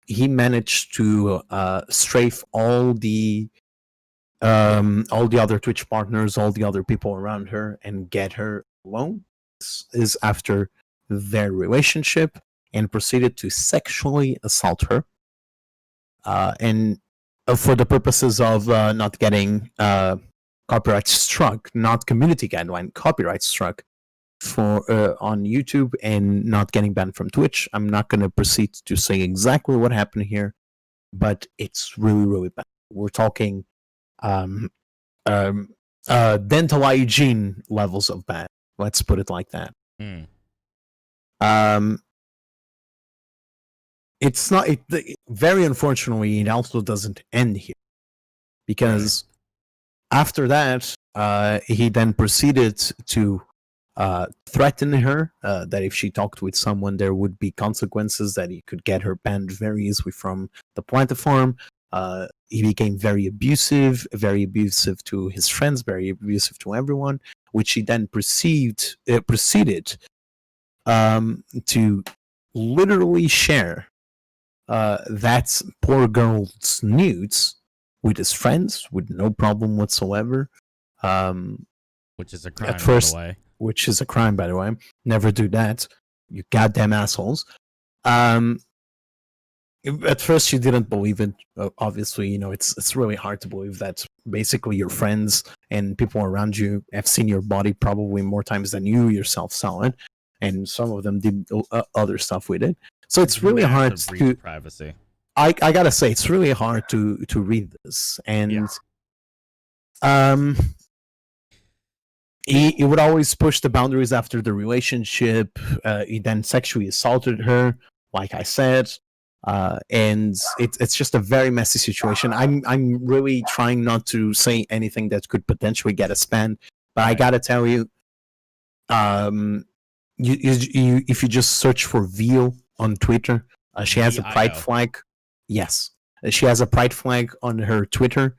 he managed to strafe all the other Twitch partners, all the other people around her, and get her alone. This is after their relationship, and proceeded to sexually assault her. And for the purposes of not getting copyright struck, not community guideline, copyright struck for on YouTube, and not getting banned from Twitch. I'm not going to proceed to say exactly what happened here, but it's really, really bad. We're talking dental hygiene levels of bad. Let's put it like that. It's not. Very unfortunately, it also doesn't end here, because after that, he then proceeded to threaten her that if she talked with someone, there would be consequences, that he could get her banned very easily from the platform. He became very abusive to his friends, very abusive to everyone, which he then proceeded to literally share that poor girl's nudes with his friends with no problem whatsoever. Which is a crime, At first, by the way. which is a crime, by the way. Never do that, you goddamn assholes. At first, you didn't believe it. Obviously, you know it's really hard to believe that basically your friends and people around you have seen your body probably more times than you yourself saw it, and some of them did other stuff with it. So it's really hard Massive breach to. of privacy. I gotta say, it's really hard to read this, and he would always push the boundaries after the relationship. He then sexually assaulted her, like I said, and it's just a very messy situation. I'm really trying not to say anything that could potentially get us banned, but I gotta tell you, if you just search for Veal on Twitter, she has a pride flag. Yes, she has a pride flag on her Twitter,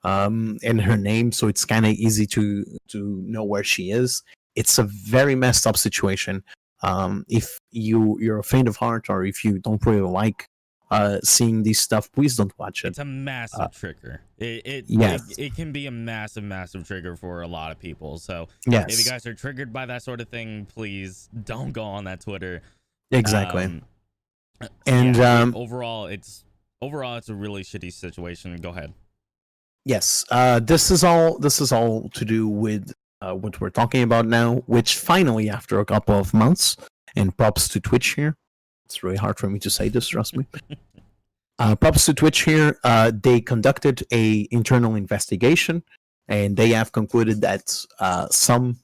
and her name, so it's kind of easy to know where she is. It's a very messed up situation. If you're a faint of heart, or if you don't really like seeing these stuff, please don't watch it. It's a massive trigger. Yes. It can be a massive trigger for a lot of people. So Yes. if you guys are triggered by that sort of thing, please don't go on that Twitter. Exactly. And overall, it's a really shitty situation. Go ahead. Yes, this is all to do with what we're talking about now, which finally, after a couple of months, and props to Twitch here. It's really hard for me to say this, trust me. Props to Twitch here. They conducted a internal investigation, and they have concluded that some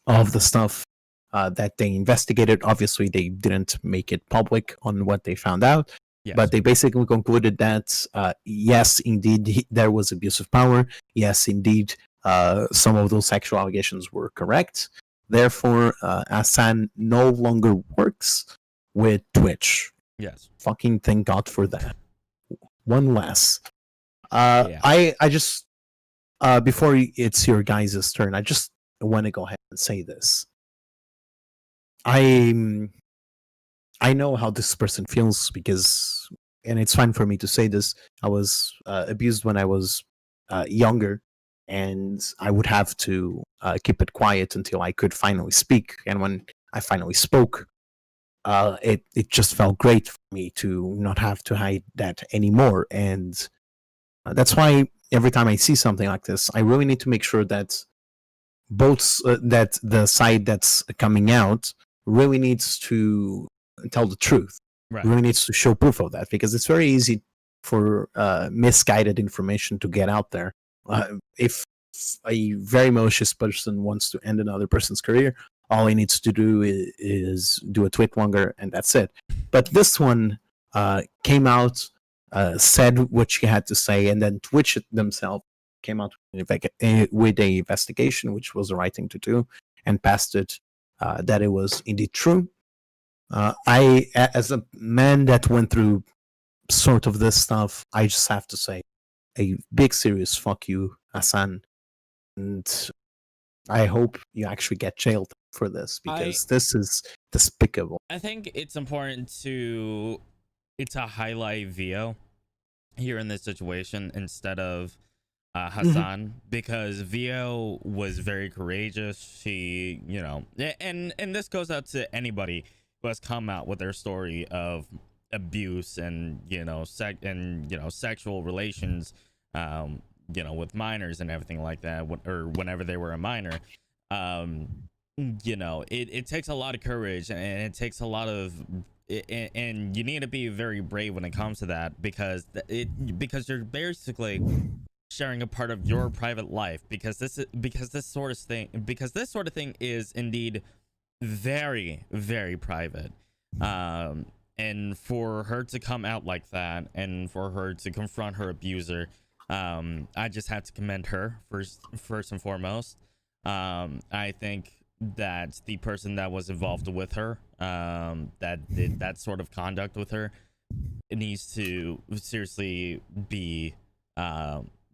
of the stuff that they investigated, obviously they didn't make it public on what they found out. Yes. But they basically concluded that, yes, indeed, there was abuse of power. Yes, indeed, some of those sexual allegations were correct. Therefore, Hassan no longer works with Twitch. Yes. Fucking thank God for that. One less. I just, before it's your guys' turn, I just want to go ahead and say this. I know how this person feels because, and it's fine for me to say this, I was abused when I was younger, and I would have to keep it quiet until I could finally speak. And when I finally spoke, it just felt great for me to not have to hide that anymore. And that's why every time I see something like this, I really need to make sure that that the side that's coming out really needs to tell the truth. Right. Really needs to show proof of that, because it's very easy for misguided information to get out there. If a very malicious person wants to end another person's career, all he needs to do is do a tweet longer, and that's it. But this one came out, said what she had to say, and then Twitch themselves came out with a investigation, which was the right thing to do, and passed it that it was indeed true. I, as a man that went through sort of this stuff, I just have to say a big serious fuck you, Hassan, and I hope you actually get jailed for this, because this is despicable. I think it's important to highlight Vio here in this situation instead of Hassan, because Vio was very courageous. She, and this goes out to anybody who has come out with their story of abuse and sexual relations with minors and everything like that, or whenever they were a minor. It takes a lot of courage, and it takes a lot of and you need to be very brave when it comes to that, because you're basically sharing a part of your private life, because this sort of thing is indeed very, very private. And for her to come out like that, and for her to confront her abuser, I just have to commend her first and foremost. I think that the person that was involved with her, that did that sort of conduct with her, needs to seriously be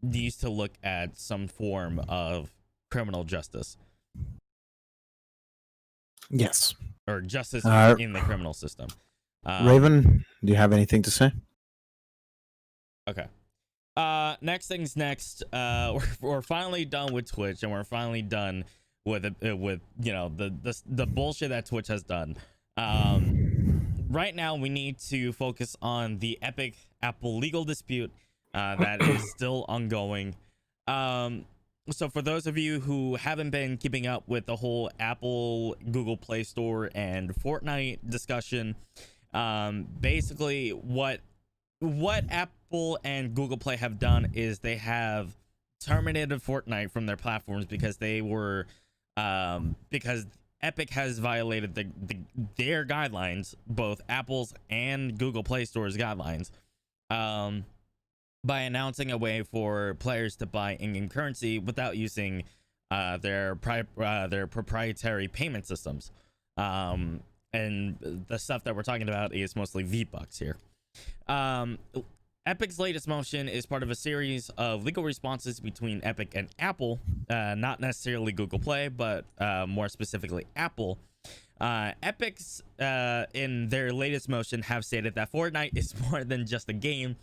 needs to look at some form of criminal justice. Yes. Or justice in the criminal system. Raven, do you have anything to say? Okay. Next thing's next. We're finally done with Twitch, and we're finally done with the bullshit that Twitch has done. Right now, we need to focus on the Epic Apple legal dispute that is still ongoing. So for those of you who haven't been keeping up with the whole Apple, Google Play Store, and Fortnite discussion, basically what Apple and Google Play have done is they have terminated Fortnite from their platforms because because Epic has violated their guidelines, both Apple's and Google Play Store's guidelines, by announcing a way for players to buy in-game currency without using their proprietary payment systems. And the stuff that we're talking about is mostly V-Bucks here. Epic's latest motion is part of a series of legal responses between Epic and Apple, not necessarily Google Play, but more specifically Apple. Epic's, in their latest motion, have stated that Fortnite is more than just a game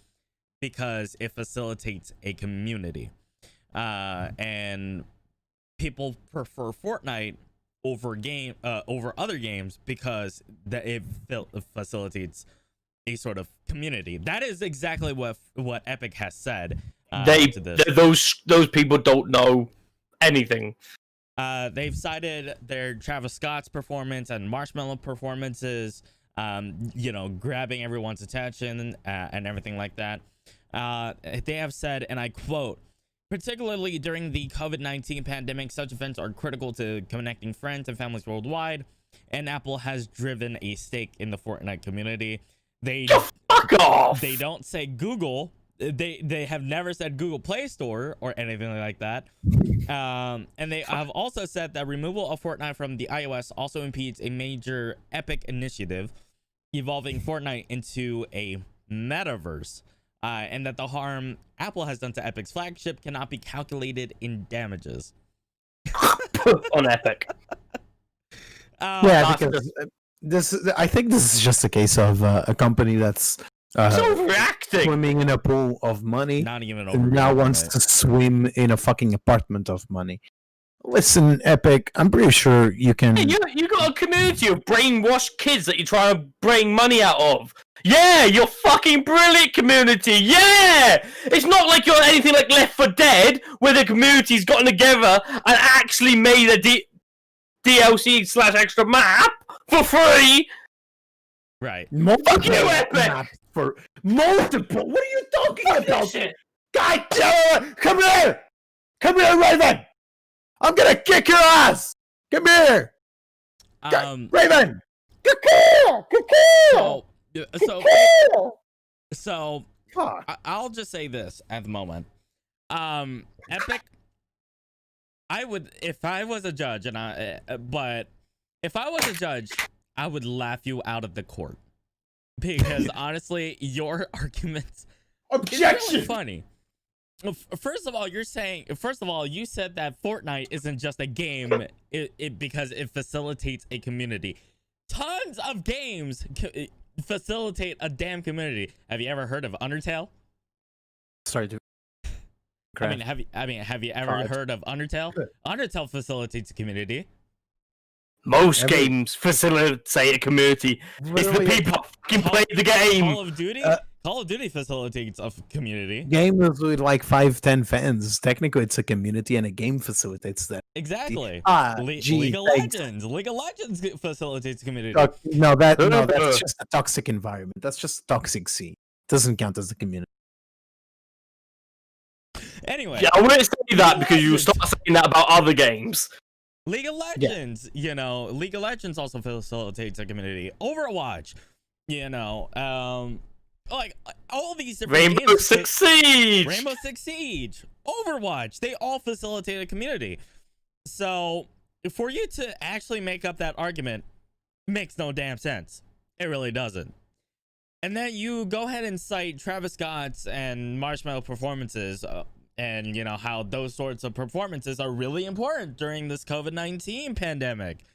because it facilitates a community. And people prefer Fortnite over other games because it facilitates a sort of community. That is exactly what Epic has said. Those people don't know anything. They've cited their Travis Scott's performance and Marshmallow performances, grabbing everyone's attention and everything like that. They have said, and I quote, "Particularly during the COVID-19 pandemic, such events are critical to connecting friends and families worldwide, and Apple has driven a stake in the Fortnite community." Fuck off! They don't say Google. They have never said Google Play Store or anything like that. And they have also said that removal of Fortnite from the iOS also impedes a major Epic initiative evolving Fortnite into a metaverse. And that the harm Apple has done to Epic's flagship cannot be calculated in damages. On Epic. Yeah, because I think this is just a case of a company that's overreacting, swimming in a pool of money, Not even and now wants to swim in a fucking apartment of money. Listen, Epic, I'm pretty sure you can. Hey, you got a community of brainwashed kids that you're trying to bring money out of. Yeah, you're fucking brilliant community. Yeah, it's not like you're anything like Left 4 Dead, where the community's gotten together and actually made a DLC/extra map for free. Right. Fuck you, Epic. For multiple. What are you talking about? God damn it! Come here! Come here, Raven! I'm gonna kick your ass! Come here! Raven! So I'll just say this at the moment. Epic, I would, if I was a judge, but if I was a judge, I would laugh you out of the court because honestly, your arguments Objection! really funny. First of all, you said that Fortnite isn't just a game because it facilitates a community. Tons of games facilitate a damn community. Have you ever heard of Undertale? Sorry to. Have you ever heard of Undertale? Undertale facilitates a community. Most games facilitate a community. It's the people who fucking play the game. Call of Duty facilitates a community. Games with like 5-10 fans. Technically, it's a community, and a game facilitates that. Exactly. League of Legends. League of Legends facilitates a community. That's just a toxic environment. That's just toxic sea. Doesn't count as a community. Anyway. Yeah, I wouldn't say that because you start saying that about other games. League of Legends, League of Legends also facilitates a community. Overwatch, like all these different Rainbow Six Siege, Overwatch, they all facilitate a community. So for you to actually make up that argument makes no damn sense. It really doesn't. And then you go ahead and cite Travis Scott's and Marshmallow performances, and how those sorts of performances are really important during this COVID-19 pandemic.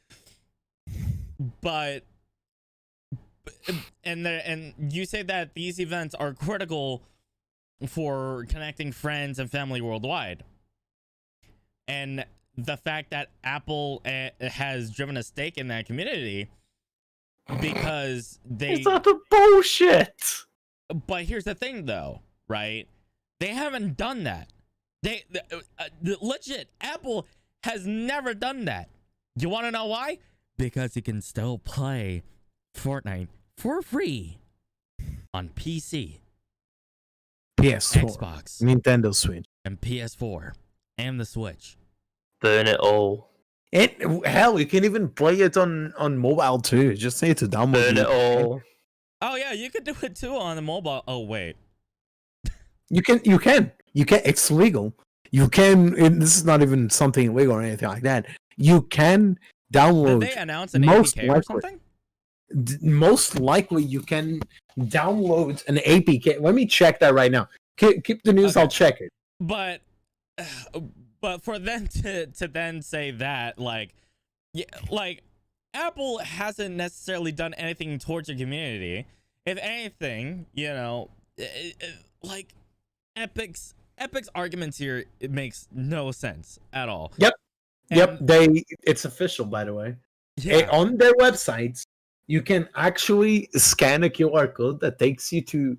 But and you say that these events are critical for connecting friends and family worldwide, and the fact that Apple has driven a stake in that community because they Is that a bullshit? But here's the thing though, right? They haven't done that. They legit, Apple has never done that. You want to know why? Because you can still play Fortnite for free on PC, PS4, Xbox, Nintendo Switch, and PS4, and the Switch. Burn it all. and hell, you can even play it on mobile too. Just need to download Burn it all. Oh yeah, you could do it too on the mobile. Oh wait, You can. It's legal. You can. This is not even something illegal or anything like that. You can download. did they announce an most APK or likely. something? Most likely, you can download an APK. Let me check that right now. Keep the news. Okay. I'll check it. But for them to then say that, like, yeah, like Apple hasn't necessarily done anything towards your community. If anything, you know, like Epic's arguments here, it makes no sense at all. Yep. And- It's official, by the way. Yeah. On their websites, you can actually scan a QR code that takes you to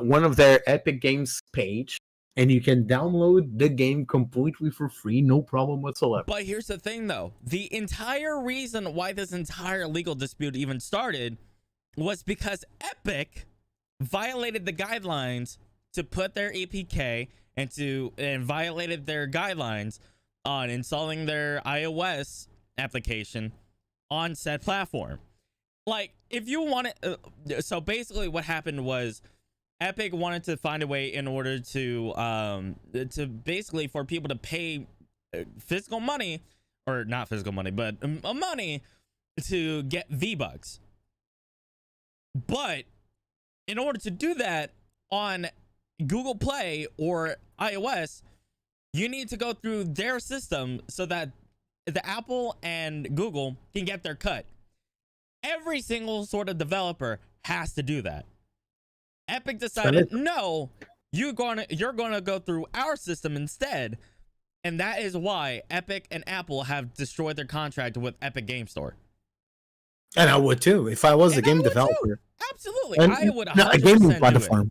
one of their Epic Games page, and you can download the game completely for free, no problem whatsoever. But here's the thing, though. The entire reason why this entire legal dispute even started was because Epic violated the guidelines to put their APK and violated their guidelines on installing their iOS application on said platform. Like, if you want it, so basically what happened was Epic wanted to find a way in order to basically for people to pay physical money, or not physical money, but money to get V-Bucks. But in order to do that on Google Play or iOS, you need to go through their system so that the Apple and Google can get their cut. Every single sort of developer has to do that. Epic decided, no, you're gonna go through our system instead, and that is why Epic and Apple have destroyed their contract with Epic Game Store. And I would too if I was a And game I would developer. too. Absolutely, And I would 100% a gaming do it. platform.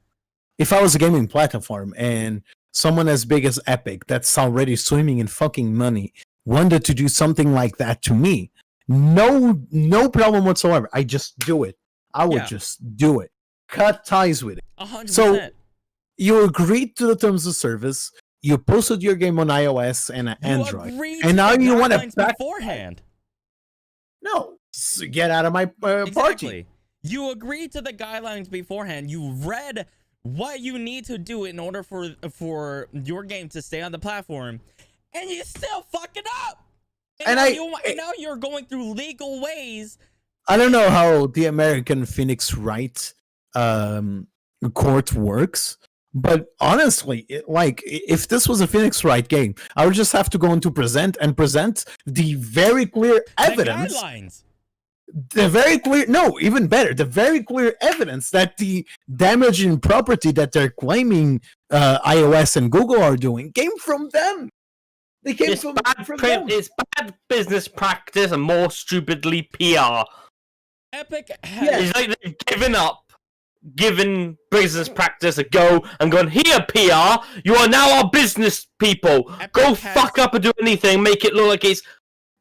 If I was a gaming platform and someone as big as Epic, that's already swimming in fucking money, wanted to do something like that to me, no problem whatsoever. I just do it. I would just do it. Cut ties with it. 100%. So you agreed to the terms of service. You posted your game on iOS and Android, and now you want to back beforehand. No, get out of my party. Exactly. You agreed to the guidelines beforehand. You read what you need to do in order for your game to stay on the platform, and you still fuck it up. And now you're going through legal ways. I don't know how the American Phoenix Wright court works, but honestly, if this was a Phoenix Wright game, I would just have to go into present the very clear evidence. The guidelines. The very clear, no, even better, the very clear evidence that the damaging property that they're claiming iOS and Google are doing came from them. They came from them. It's bad business practice and more stupidly PR. Epic has... It's like they've given up, given business practice a go, and gone, here, PR, you are now our business people. Go fuck up and do anything, make it look like it's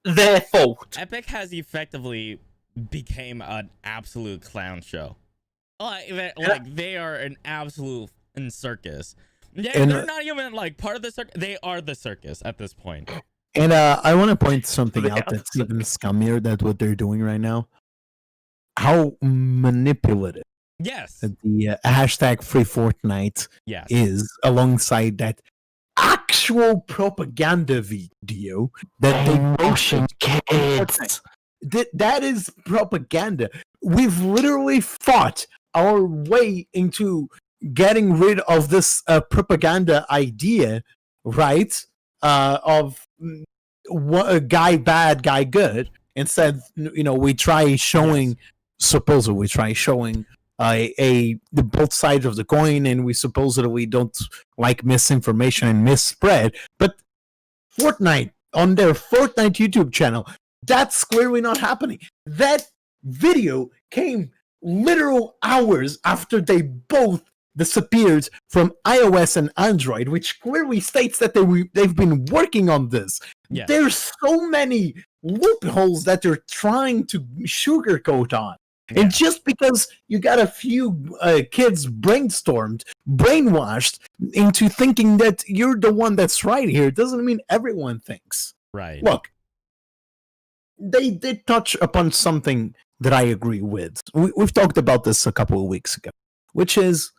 their fault. Epic has effectively became an absolute clown show. Like they are an absolute circus. They're not even like part of the circus. They are the circus at this point. And I want to point something out that's even scummier than what they're doing right now. How manipulative. Yes. The hashtag Free Fortnite is alongside that actual propaganda video that they motion kids. That is propaganda. We've literally fought our way into getting rid of this propaganda idea, right? Of a guy bad, guy good. Instead, we try showing supposedly try showing the both sides of the coin, and we supposedly don't like misinformation and misspread. But Fortnite on their Fortnite YouTube channel, that's clearly not happening. That video came literal hours after they both disappeared from iOS and Android, which clearly states that they've been working on this. Yes. There's so many loopholes that they're trying to sugarcoat on. Yeah. And just because you got a few kids brainwashed into thinking that you're the one that's right here, doesn't mean everyone thinks. Right. Look, they did touch upon something that I agree with. We've talked about this a couple of weeks ago, which is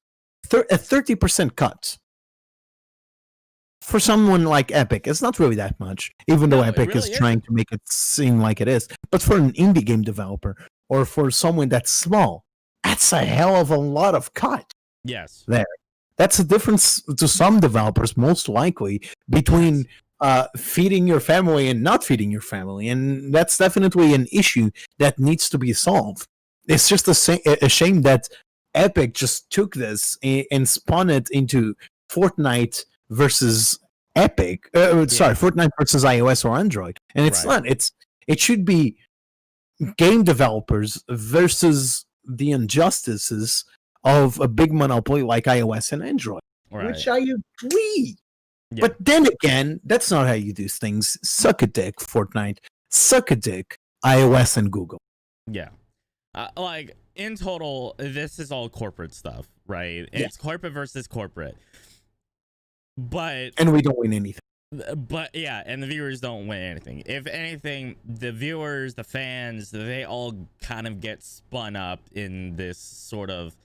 a 30% cut. For someone like Epic, it's not really that much, even though Epic really is trying to make it seem like it is. But for an indie game developer, or for someone that's small, that's a hell of a lot of cut. Yes. There. That's a difference to some developers, most likely, between feeding your family and not feeding your family. And that's definitely an issue that needs to be solved. It's just a shame that Epic just took this and spun it into Fortnite versus Epic. Fortnite versus iOS or Android. And it's not. It should be game developers versus the injustices of a big monopoly like iOS and Android, which I agree. Yeah. But then again, that's not how you do things. Suck a dick, Fortnite. Suck a dick, iOS and Google. Yeah. Like, in total, this is all corporate stuff, right? It's corporate versus corporate. And we don't win anything. But yeah, and the viewers don't win anything. If anything, the viewers, the fans, they all kind of get spun up in this sort of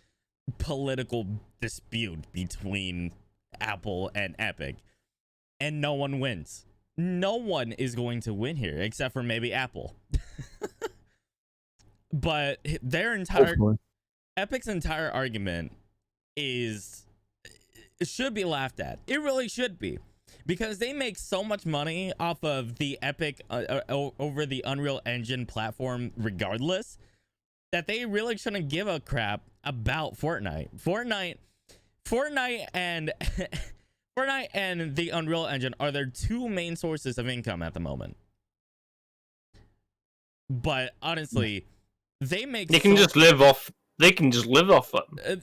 political dispute between Apple and Epic, and no one wins. No one is going to win here except for maybe Apple. But Epic's entire argument should be laughed at. It really should be. Because they make so much money off of the Epic over the Unreal Engine platform regardless, that they really shouldn't give a crap about Fortnite. Fortnite and Fortnite and the Unreal Engine are their two main sources of income at the moment. But honestly, they can just live off them.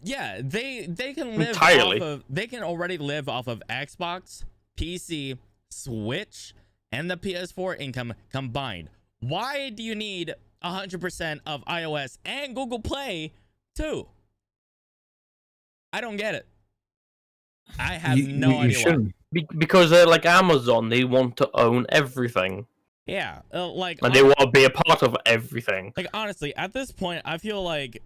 Yeah, they can live entirely. They can already live off of Xbox, PC, Switch, and the PS4 income combined. Why do you need 100% of iOS and Google Play too? I don't get it. I have no idea why. Because they're like Amazon. They want to own everything. Yeah, and they want to be a part of everything. Like, honestly, at this point, I feel like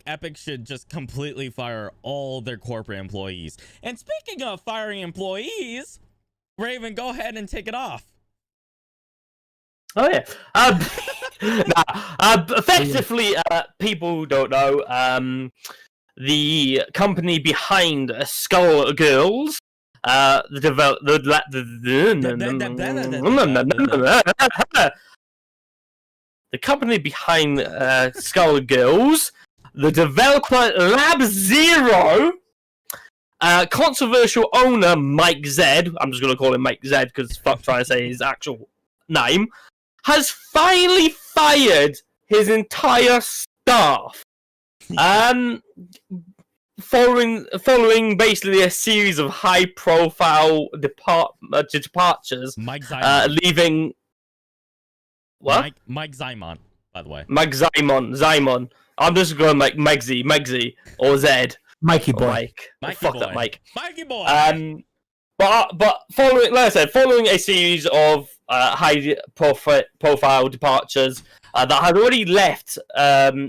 Epic should just completely fire all their corporate employees. And speaking of firing employees, Raven, go ahead and take it off. Oh yeah. Effectively, people who don't know, the company behind Skull Girls, the company behind Skull Girls, the developer Lab Zero, controversial owner Mike Zed, I'm just going to call him Mike Zed because fuck trying to say his actual name, has finally fired his entire staff. Following basically a series of high-profile departures, leaving. What? Mike Zymon, by the way. Mike Zymon. I'm just going like Megsy or Zed. Mikey boy. Fuck that Mike. Mikey boy. But following, like I said, following a series of high-profile departures that had already left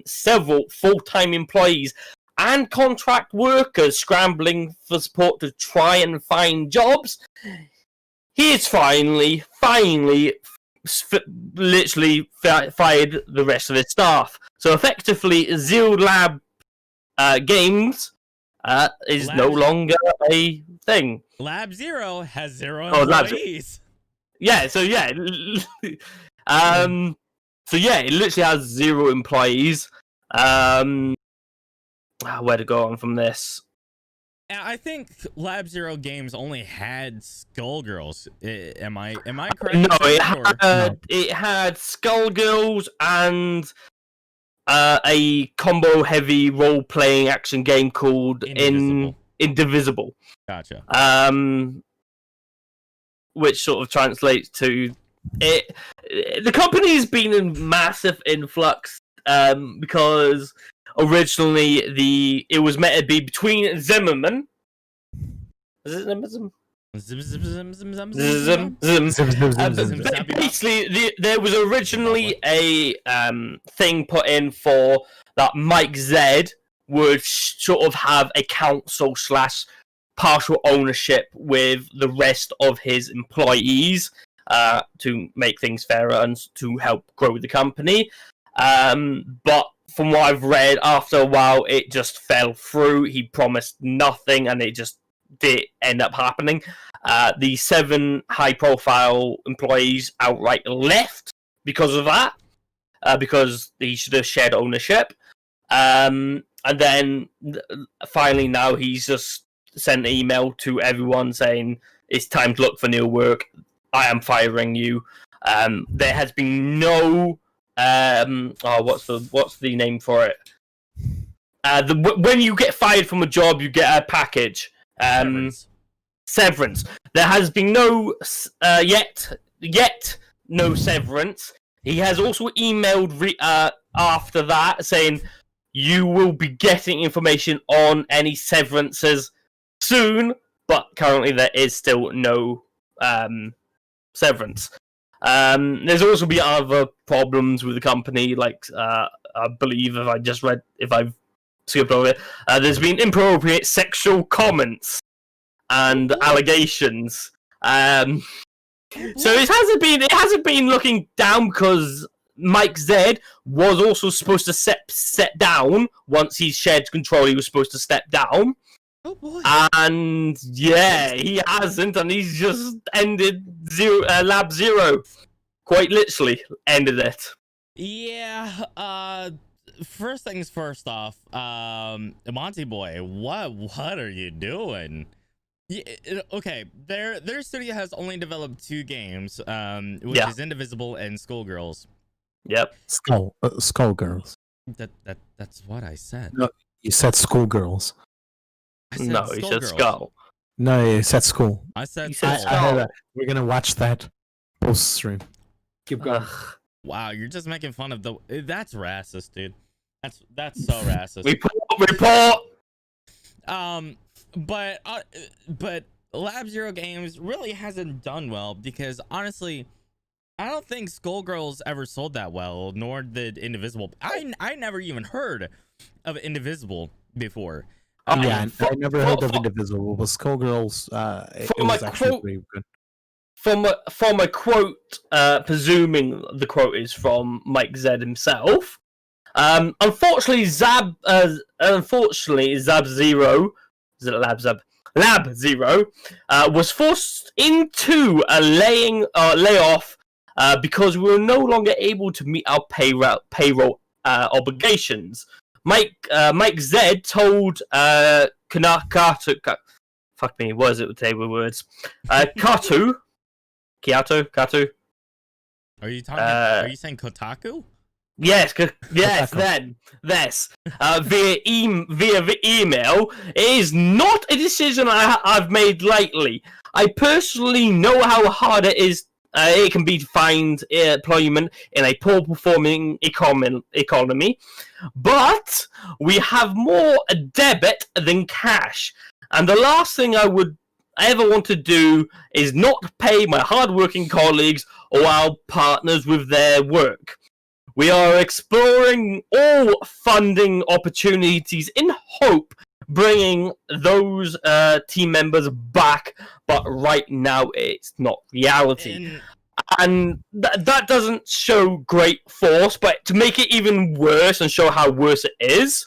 several full-time employees and contract workers scrambling for support to try and find jobs, he is finally literally fired the rest of his staff. So effectively, Zero Lab Games is no longer a thing. Lab Zero has 0 employees. Yeah, so yeah. So yeah, it literally has 0 employees. Where to go on from this? And I think Lab Zero Games only had Skullgirls. Am I correct? No, in saying it had Skullgirls and a combo heavy role playing action game called Indivisible. Gotcha. Which sort of translates to it. The company's been in massive influx because originally it was meant to be between Zimmerman. Is it Zimmerman? Basically, there was originally a thing put in for that Mike Z would sort of have a council / partial ownership with the rest of his employees to make things fairer and to help grow the company. But from what I've read, after a while, it just fell through. He promised nothing, and it just did end up happening. The 7 high-profile employees outright left because of that, because he should have shared ownership. And then finally now he's just sent an email to everyone saying it's time to look for new work. I am firing you. There has been no what's the name for it? When you get fired from a job, you get a package. Severance. There has been no yet no severance. He has also emailed after that saying you will be getting information on any severances soon, but currently there is still no severance. There's also been other problems with the company, like I believe if I've skipped over it, there's been inappropriate sexual comments and allegations. So it hasn't been looking down because Mike Z was also supposed to step down once he shared control. He was supposed to step down. Oh boy! And yeah, he hasn't, and he's just ended Lab Zero. Quite literally ended it. Yeah. First things first off. Monty Boy, what are you doing? Yeah, okay, their studio has only developed 2 games, which is Indivisible and Skullgirls. Yep. Skullgirls. That's what I said. No, you said Schoolgirls. No, he said Skull. No, you said school. I said Skull. I heard that. We're gonna watch that post stream. Keep going. Wow, you're just making fun of that's racist, dude. That's so racist. Report. But Lab Zero Games really hasn't done well because honestly, I don't think Skullgirls ever sold that well, nor did Indivisible. I never even heard of Indivisible before. I never heard of Indivisible, but Skullgirls, it was actually pretty good. From a quote, presuming the quote is from Mike Z himself. Unfortunately, Zab Zero, is it Lab Zero, was forced into a layoff because we were no longer able to meet our payroll obligations. Mike Z told Katu, fuck me, what is it with table words? Katu. Are you talking? Are you saying Kotaku? Yes, then this via email. It is not a decision I've made lightly. I personally know how hard it is. It can be to find employment in a poor performing economy, but we have more debit than cash. And the last thing I would ever want to do is not pay my hard-working colleagues or our partners with their work. We are exploring all funding opportunities in hope bringing those team members back, but right now it's not reality. And that doesn't show great force, but to make it even worse and show how worse it is.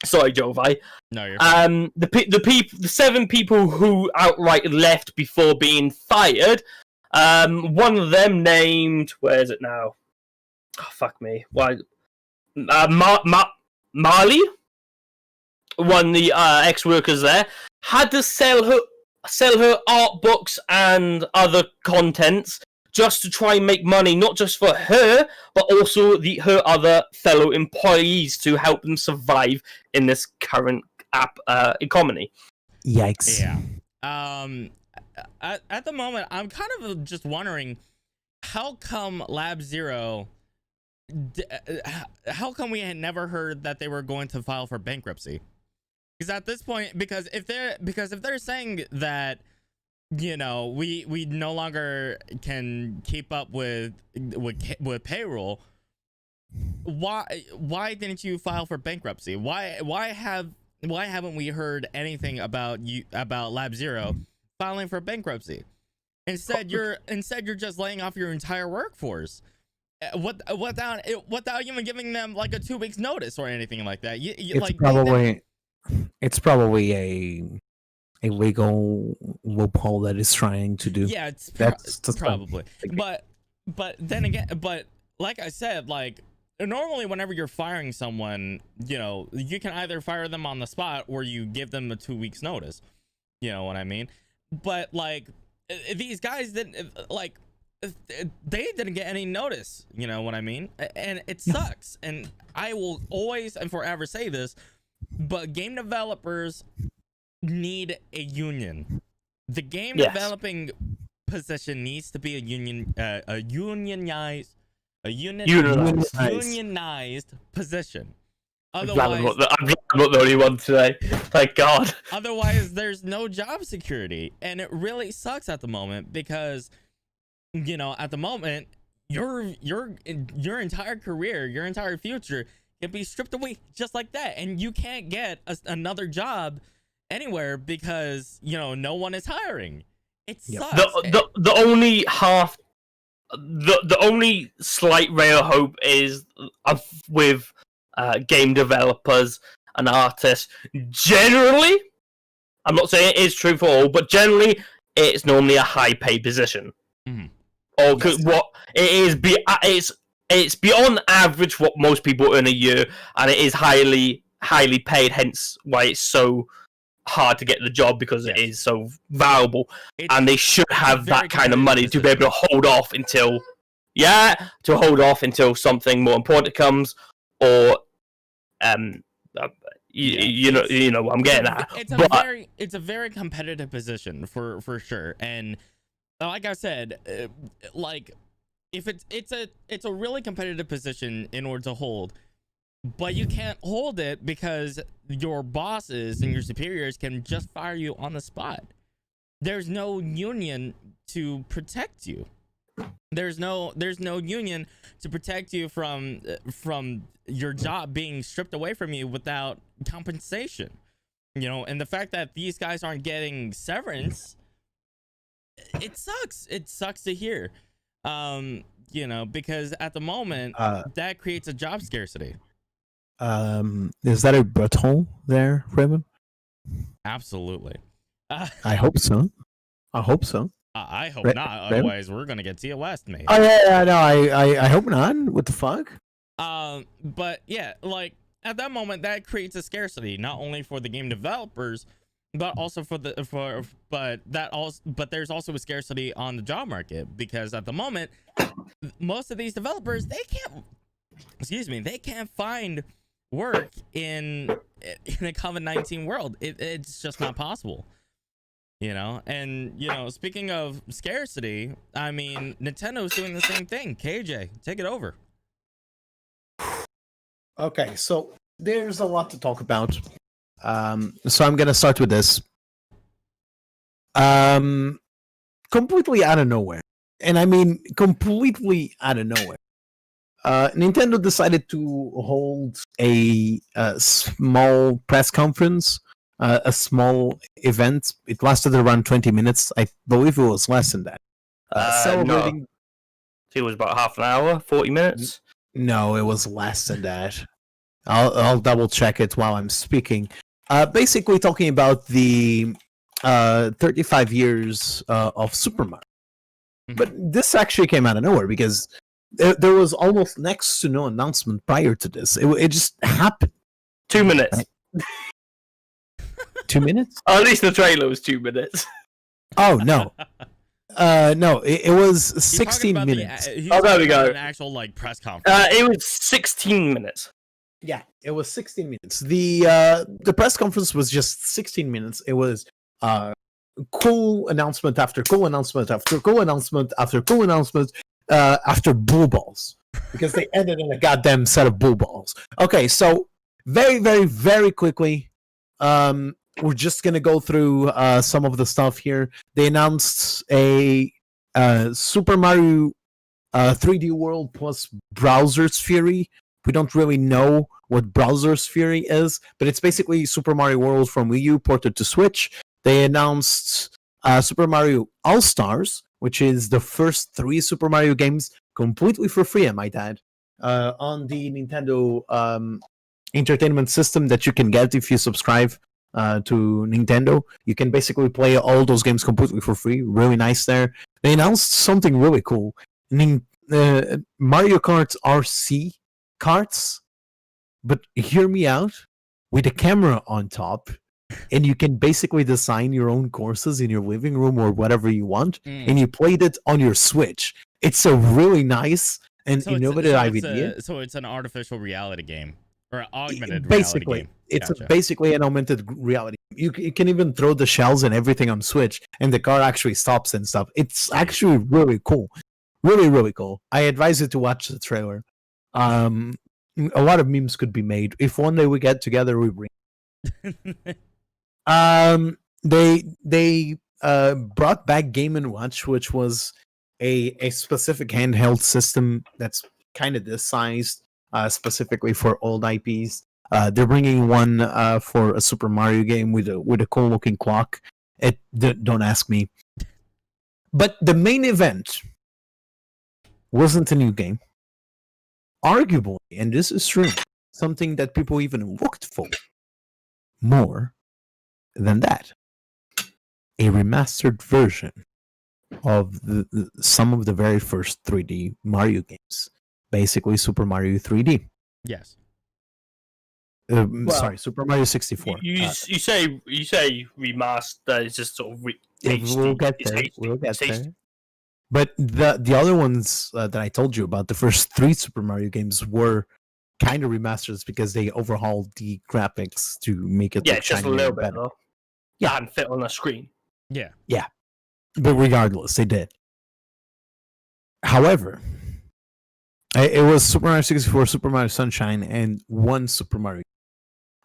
Sorry, Jovi. No, you're fine. The 7 people who outright left before being fired. One of them named, where is it now? Oh, fuck me. Why? Marley, one of the ex-workers there, had to sell her art books and other contents just to try and make money, not just for her, but also her other fellow employees to help them survive in this current economy. Yikes. Yeah. At the moment, I'm kind of just wondering, how come Lab Zero? How come we had never heard that they were going to file for bankruptcy? Because at this point, because if they're saying that, you know, we no longer can keep up with payroll, why didn't you file for bankruptcy? Why haven't we heard anything about Lab Zero filing for bankruptcy? Instead you're just laying off your entire workforce without even giving them like a 2 weeks notice or anything like that. It's probably a legal loophole that is trying to do. Yeah, that's probably. But then again, like I said, like normally whenever you're firing someone, you know, you can either fire them on the spot or you give them a 2 weeks notice. You know what I mean? But like these guys didn't, like, they didn't get any notice. You know what I mean? And it sucks. And I will always and forever say this, but game developers need a union. The game developing position needs to be a unionized position. Otherwise, I'm not the only one today. Thank God. Otherwise, there's no job security, and it really sucks at the moment because, you know, at the moment, your entire career, your entire future can be stripped away just like that, and you can't get another job anywhere because, you know, no one is hiring. It sucks. The only slight ray of hope is with game developers and artists. Generally, I'm not saying it is true for all, but generally, it's normally a high paid position. Mm-hmm. Or what it is, it's beyond average what most people earn a year, and it is highly paid. Hence, why it's so hard to get the job, because it is so valuable, and they should have that kind of money to be able to hold off until something more important comes, or you know what I'm getting at. It's a very competitive position for sure, and like I said, like if it's a really competitive position in order to hold. But you can't hold it because your bosses and your superiors can just fire you on the spot. There's no union to protect you. There's no union to protect you from your job being stripped away from you without compensation. You know, and the fact that these guys aren't getting severance, it sucks. It sucks to hear. You know, because at the moment that creates a job scarcity. Is that a butthole there, Raven? Absolutely. I hope so. I hope not. Otherwise, we're gonna get TOS, mate. Oh yeah, no, I hope not. What the fuck? But yeah, like at that moment, that creates a scarcity not only for the game developers, but also but there's also a scarcity on the job market, because at the moment, most of these developers they can't find work in a COVID-19 world. It's just not possible, you know. And you know, speaking of scarcity, I mean, Nintendo's doing the same thing. KJ, take it over. Okay, so there's a lot to talk about. So I'm gonna start with this. Completely out of nowhere, and I mean completely out of nowhere. Nintendo decided to hold a small press conference, a small event. It lasted around 20 minutes. I believe it was less than that. Celebrating. No. It was about half an hour, 40 minutes. No, it was less than that. I'll double check it while I'm speaking. Basically talking about the 35 years of Super Mario. But this actually came out of nowhere because there was almost next to no announcement prior to this. It just happened. 2 minutes. 2 minutes? Or at least the trailer was 2 minutes. Oh no. No, it was He's 16 talking about minutes. Oh, there we go. An actual like press conference. It was 16 minutes. Yeah, it was 16 minutes. The press conference was just 16 minutes. It was cool announcement after cool announcement after cool announcement after cool announcement after bull balls, because they ended in a goddamn set of bull balls. Okay, so very, very, very quickly, we're just gonna go through some of the stuff here. They announced a Super Mario 3D World plus Browser's Fury. We don't really know what Browser's Fury is, but it's basically Super Mario World from Wii U ported to Switch. They announced Super Mario All-Stars, which is the first 3 Super Mario games completely for free, I might add, on the Nintendo Entertainment System that you can get if you subscribe to Nintendo. You can basically play all those games completely for free. Really nice there. They announced something really cool. Mario Kart RC carts, but hear me out, with a camera on top, and you can basically design your own courses in your living room or whatever you want, and you played it on your Switch. It's a really nice and innovative idea. So it's an artificial reality game or an augmented basically reality game. It's Gotcha. basically an augmented reality. You can even throw the shells and everything on Switch, and the car actually stops and stuff. It's actually really cool, really, really cool. I advise you to watch the trailer. A lot of memes could be made if one day we get together. We bring. They brought back Game & Watch, which was a specific handheld system that's kind of this size, specifically for old IPs. They're bringing one for a Super Mario game with a cool looking clock. Don't ask me. But the main event wasn't a new game. Arguably, and this is true, something that people even looked for more than that. A remastered version of some of the very first 3D Mario games. Basically, Super Mario 3D. Yes. Sorry, Super Mario 64. You say remaster. It's just sort of We'll get there. We'll get there. But the other ones that I told you about, the first 3 Super Mario games, were kind of remasters because they overhauled the graphics to make it look just a little bit better. Yeah, and fit on a screen. Yeah. But regardless, they did. However, it was Super Mario 64, Super Mario Sunshine, and one Super Mario.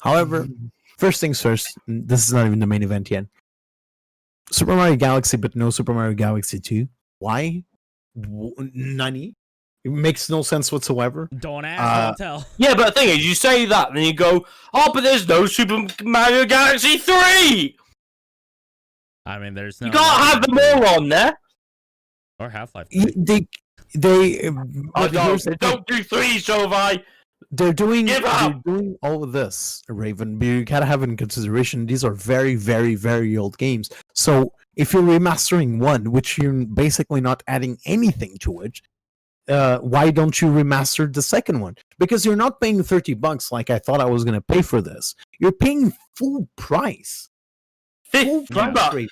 However, first things first, this is not even the main event yet. Super Mario Galaxy, but no Super Mario Galaxy 2. Why? Nani? It makes no sense whatsoever. Don't ask, don't tell. Yeah, but the thing is, you say that, and then you go, "Oh, but there's no Super Mario Galaxy 3." I mean, there's no. You can't have them all on there. Or Half-Life. They don't do 3, Jovi. They're doing Give up! They're doing all of this, Raven. But you gotta have in consideration these are very, very, very old games. So if you're remastering one, which you're basically not adding anything to it, why don't you remaster the second one? Because you're not paying $30 like I thought I was gonna pay for this. You're paying full price. $50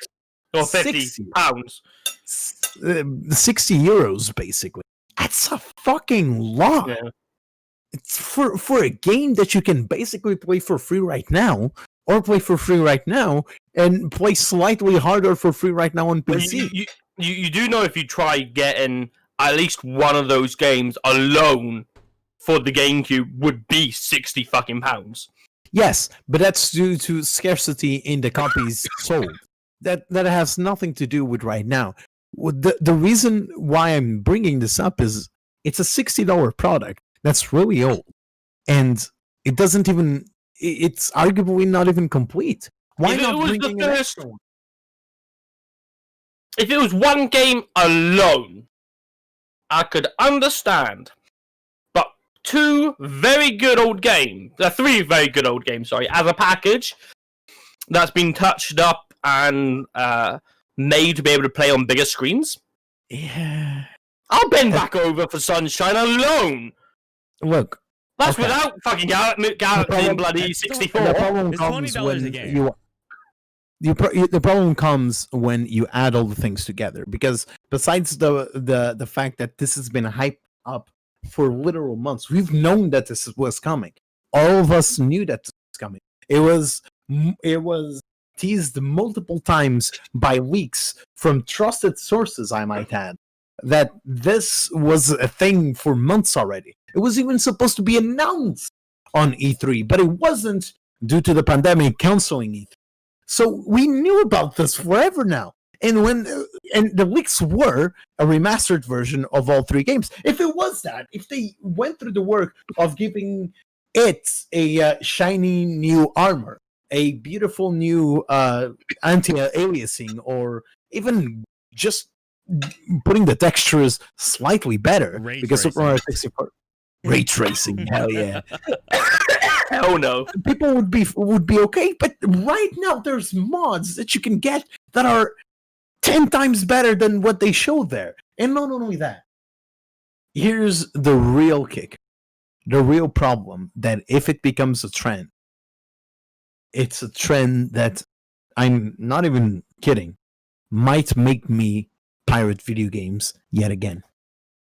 or £50. 60 euros, basically. That's a fucking lot. Yeah. It's for a game that you can basically play for free right now, or play for free right now, and play slightly harder for free right now on PC. You do know if you try getting at least one of those games alone for the GameCube would be £60 Yes, but that's due to scarcity in the copies sold. That has nothing to do with right now. The reason why I'm bringing this up is it's a $60 product that's really old, and it doesn't even. It's arguably not even complete. Why if not bringing an extra one? If it was one game alone, I could understand. But 3 very good old games, as a package that's been touched up and made to be able to play on bigger screens. Yeah. I'll bend back over for Sunshine alone. Look, That's okay. without fucking Galaxy and bloody the 64. problem It's comes $20 when a game. the problem comes when you add all the things together. Because besides the fact that this has been hyped up for literal months, we've known that this was coming. All of us knew that this was coming. It was teased multiple times by leaks from trusted sources, I might add, that this was a thing for months already. It was even supposed to be announced on E3, but it wasn't due to the pandemic canceling E3. So we knew about this forever now. And the leaks were a remastered version of all three games. If it was that, if they went through the work of giving it a shiny new armor, a beautiful new anti-aliasing, or even just putting the textures slightly better, Ray because tracing. Super Mario 64 ray tracing, hell yeah, Hell no. people would be okay. But right now, there's mods that you can get that are 10 times better than what they showed there. And not only that, here's the real kick, the real problem, that if it becomes a trend, it's a trend that, I'm not even kidding, might make me pirate video games yet again.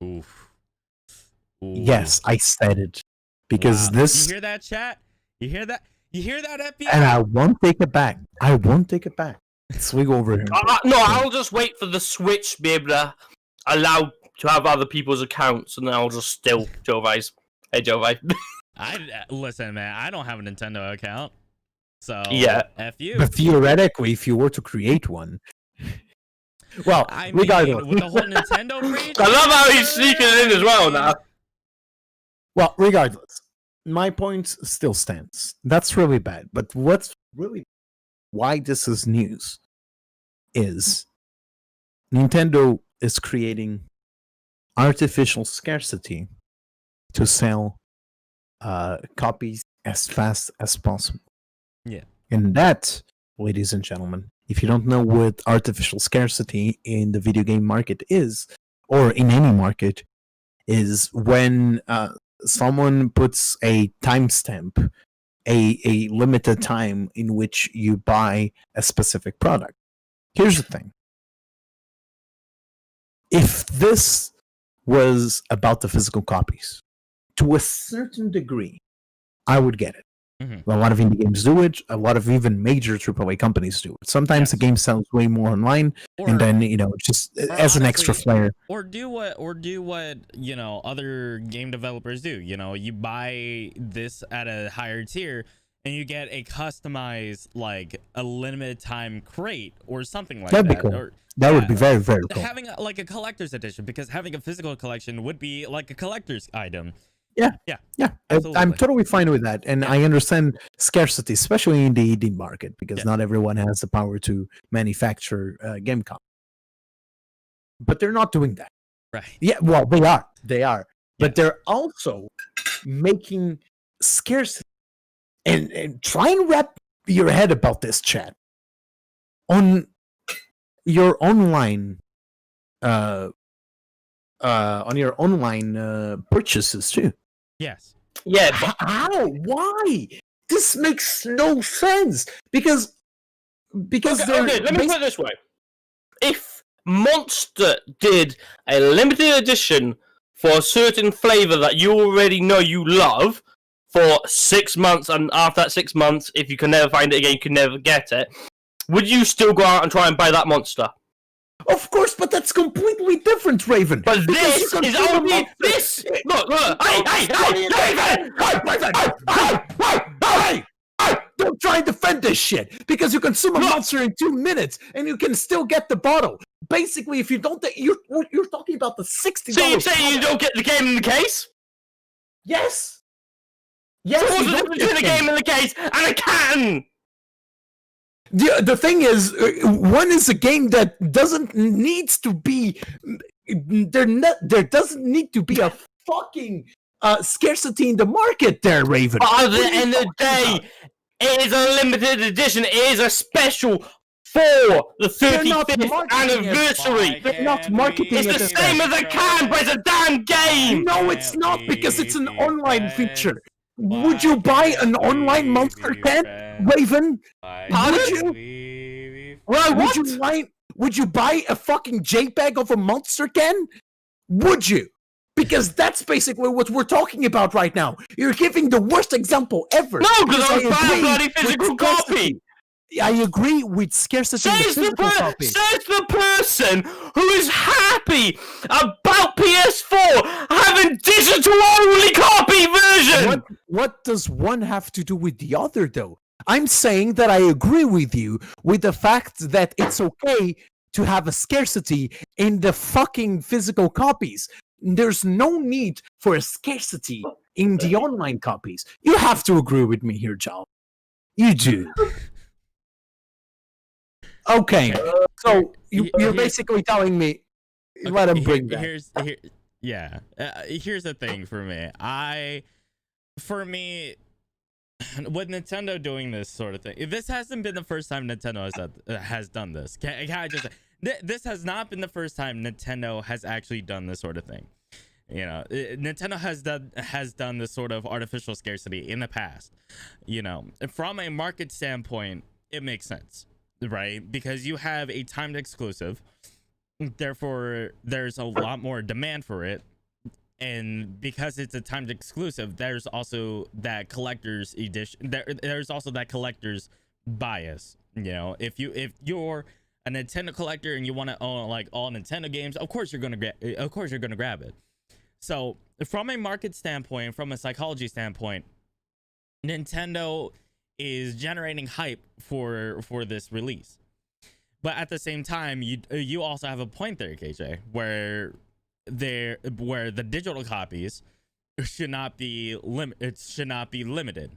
Oof. Ooh. Yes, I said it. Because Wow. this... You hear that, chat? You hear that? You hear that, FBI? And I won't take it back. I won't take it back. Swing over here. No, I'll just wait for the Switch to be able to allow to have other people's accounts, and then I'll just steal Jovi's. Hey, Jovi. Listen, man, I don't have a Nintendo account. So, Yeah. F you. But theoretically, if you were to create one... Well, I mean, regardless. with the whole Nintendo breach, I love how he's sneaking it in as well now. Well, regardless, my point still stands. That's really bad. But what's really why this is news is Nintendo is creating artificial scarcity to sell copies as fast as possible. Yeah. And that, ladies and gentlemen, if you don't know what artificial scarcity in the video game market is, or in any market, is when someone puts a timestamp, a limited time in which you buy a specific product. Here's the thing. If this was about the physical copies, to a certain degree, I would get it. Mhm. A lot of indie games do it. A lot of even major AAA companies do it. Sometimes the game sells way more online, and then just as an extra honestly, flair. Or do what other game developers do. You buy this at a higher tier, and you get a customized, like a limited time crate or something like That'd that. be cool. Or, That would be very, very cool. having like a collector's edition, because having a physical collection would be like a collector's item. Yeah. Absolutely. I'm totally fine with that, and I understand scarcity, especially in the indie market, because Yes. not everyone has the power to manufacture game copies. But they're not doing that. Right. Yeah, well, they are, but they're also making scarcity. And try and wrap your head about this, chat. On your online purchases too. Yes. Yeah, but How? Why? This makes no sense. Because okay, let me put it this way. If Monster did a limited edition for a certain flavor that you already know you love for 6 months, and after that 6 months, if you can never find it again, you can never get it, would you still go out and try and buy that Monster? of course, but that's completely different, Raven. But Because this you can is do the only Monster- this. Look, hey, David! Hey! Don't try and defend this shit, because you consume a monster in 2 minutes and you can still get the bottle. Basically, if you don't, you're talking about the $60. So you're saying you don't get the game in the case? Yes. Yes. So what's you the don't difference get between a game in the case and a can? The thing is, one is a game that doesn't needs to be there doesn't need to be a fucking scarcity in the market there, Raven. But at the end of the day, it is a limited edition. It is a special the They're not 35th marketing it. anniversary. They're not marketing It's it the as same that. as a can, but it's a damn game. No, it's not, because it's an online feature. Would you buy an online Monster can, Raven? Would you? Well, Would you buy a fucking JPEG of a Monster can? Would you? Because that's basically what we're talking about right now. You're giving the worst example ever. No, because I was buying a agree bloody with physical scarcity. copy. I agree with scarcity in the Says physical copy. the person who is happy about PS4 having digital only copy version. What does one have to do with the other, though? I'm saying that I agree with you with the fact that it's okay to have a scarcity in the fucking physical copies. There's no need for a scarcity in the online copies. You have to agree with me here, John. You do. Okay, so you're basically telling me, let him bring that. Here's the thing for me. With Nintendo doing this sort of thing, this hasn't been the first time Nintendo has done this. Can I just say, this has not been the first time Nintendo has actually done this sort of thing. You know, Nintendo has done this sort of artificial scarcity in the past. You know, from a market standpoint, it makes sense, right? Because you have a timed exclusive, therefore there's a lot more demand for it. And because it's a timed exclusive, there's also that collector's edition. There's also that collector's bias. You know, if you're a Nintendo collector and you want to own like all Nintendo games, of course you're gonna grab it. So from a market standpoint, from a psychology standpoint, Nintendo is generating hype for this release. But at the same time, you also have a point there, KJ, where the digital copies should not be limited.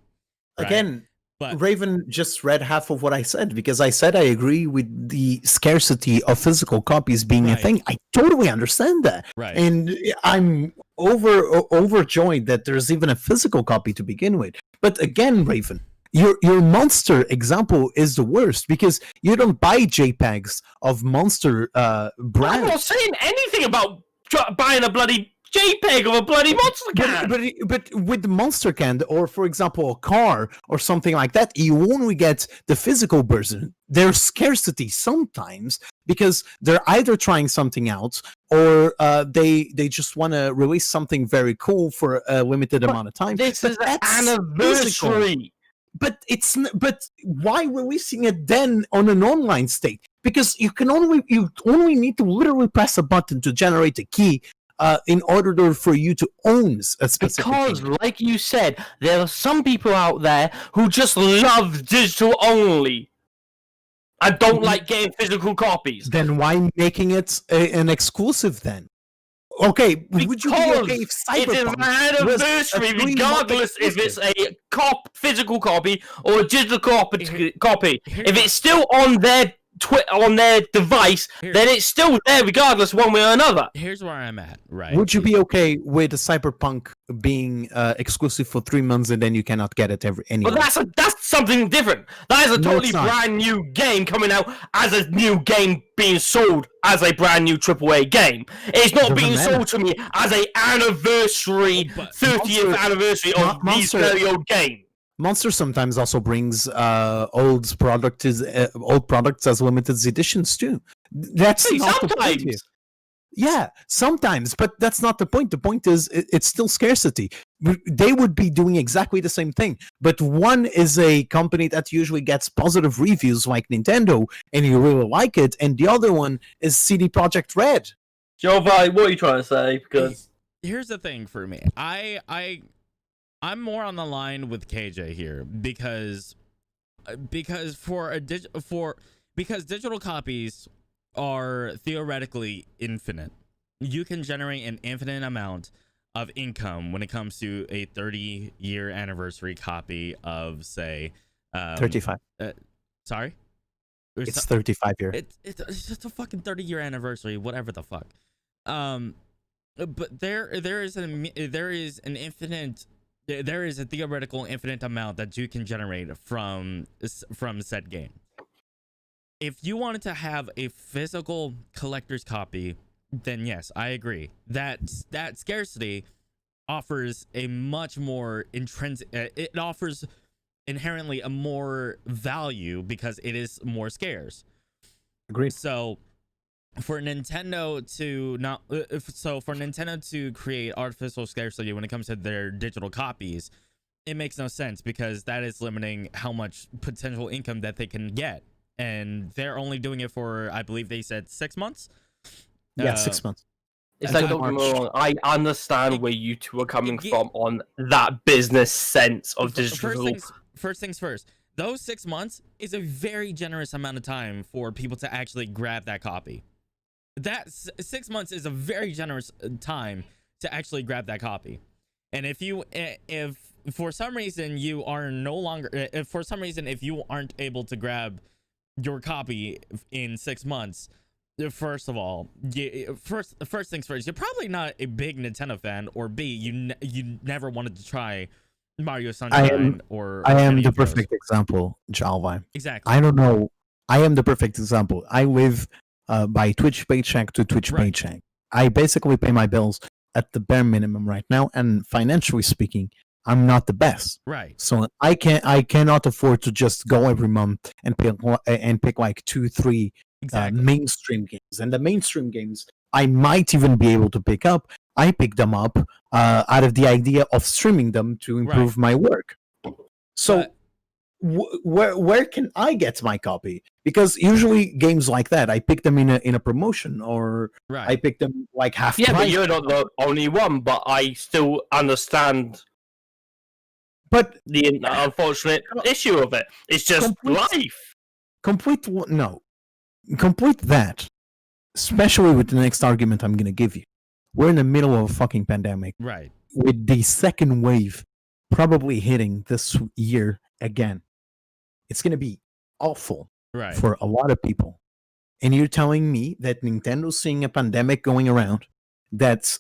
Right? Again, but Raven just read half of what I said, because I said I agree with the scarcity of physical copies being a thing. I totally understand that. Right. And I'm overjoyed that there's even a physical copy to begin with. But again, Raven, your Monster example is the worst, because you don't buy JPEGs of Monster brands. I'm not saying anything about buying a bloody JPEG of a bloody Monster can. But with the Monster can, or for example a car or something like that, you only get the physical version. There's scarcity sometimes because they're either trying something out, or they just want to release something very cool for a limited amount of time. This is an anniversary. Physical. But why releasing it then on an online state? Because you only need to literally press a button to generate a key in order for you to own a specific Because, game. like you said, there are some people out there who just love digital only and don't like getting physical copies. Then why making it an exclusive then? Okay, would you be okay if it is an anniversary, regardless if it's a physical copy or a digital copy. If it's still on their device, then it's still there regardless, one way or another. Here's where I'm at, right? Would you be okay with a Cyberpunk being exclusive for 3 months and then you cannot get it anywhere? But that's something different. That is a totally brand new game coming out as a new game being sold as a brand new AAA game. It's not being sold to me as an anniversary, 30th anniversary of these very old games. Monster sometimes also brings old products as limited editions too. That's not the point here. Yeah, sometimes, but that's not the point. The point is it's still scarcity. They would be doing exactly the same thing, but one is a company that usually gets positive reviews like Nintendo, and you really like it, and the other one is CD Projekt Red. Jovi, what are you trying to say? Because here's the thing for me. I'm more on the line with KJ here because digital copies are theoretically infinite. You can generate an infinite amount of income when it comes to a 30-year anniversary copy of, say, 35. Sorry? It's 35 year. It's just a fucking 30-year anniversary, whatever the fuck. But there is a theoretical infinite amount that you can generate from said game. if you wanted to have a physical collector's copy, then yes, I agree that scarcity offers a much more intrinsic. It offers inherently a more value because it is more scarce. Agreed. So for Nintendo to create artificial scarcity when it comes to their digital copies, it makes no sense because that is limiting how much potential income that they can get, and they're only doing it for, I believe they said 6 months. Yeah, 6 months. It's Until like, don't get me March. wrong, I understand where you two are coming from on that business sense of digital. First things first. Those 6 months is a very generous amount of time for people to actually grab that copy. That 6 months is a very generous time to actually grab that copy. And if for some reason you are no longer, if you aren't able to grab your copy in 6 months, first of all, first things first, you're probably not a big Nintendo fan, or B, you never wanted to try Mario Sunshine I am any the of those. perfect example, Jalvi. Exactly. I don't know. I am the perfect example. I live by Twitch paycheck to Twitch Right. paycheck. I basically pay my bills at the bare minimum right now, and financially speaking, I'm not the best. Right. So I cannot afford to just go every month and pick like 2-3 Exactly. mainstream games. And the mainstream games I might even be able to pick up. I pick them up out of the idea of streaming them to improve my work. So where can I get my copy? Because usually games like that, I pick them in a promotion, or I pick them like half price. Yeah, but you're not the only one. But I still understand. But the unfortunate issue of it, it's just life. Complete that, especially with the next argument I'm going to give you. We're in the middle of a fucking pandemic. Right. With the second wave probably hitting this year again. It's going to be awful for a lot of people. And you're telling me that Nintendo's seeing a pandemic going around, that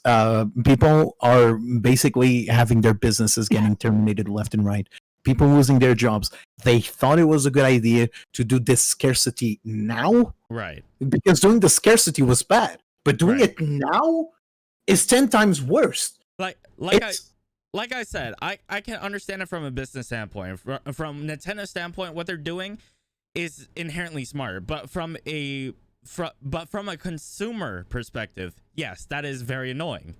people are basically having their businesses getting terminated left and right, people losing their jobs. They thought it was a good idea to do this scarcity now? Right. Because doing the scarcity was bad, but doing it now is 10 times worse. Like I said, I can understand it from a business standpoint. From Nintendo's standpoint, what they're doing is inherently smart. But from a consumer perspective, yes, that is very annoying.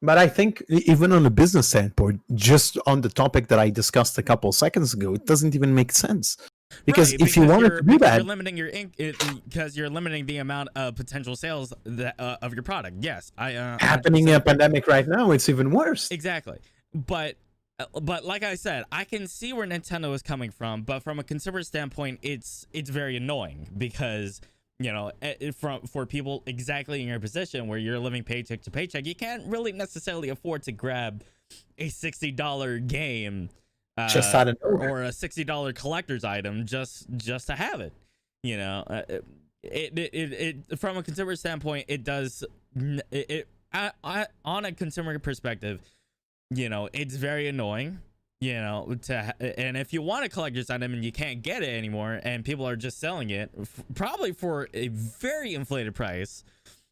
But I think even on a business standpoint, just on the topic that I discussed a couple seconds ago, it doesn't even make sense. Because if you wanted to do that, you're limiting your because you're limiting the amount of potential sales of your product. Yes, happening in a pandemic right now, it's even worse. Exactly. But like I said, I can see where Nintendo is coming from, but from a consumer standpoint, it's very annoying because, you know, for people exactly in your position where you're living paycheck to paycheck, you can't really necessarily afford to grab a $60 game just out of nowhere, or a $60 collector's item just to have it. You know, it from a consumer standpoint, it does on a consumer perspective, you know, it's very annoying, you know, and if you want a collector's item and you can't get it anymore and people are just selling it probably for a very inflated price,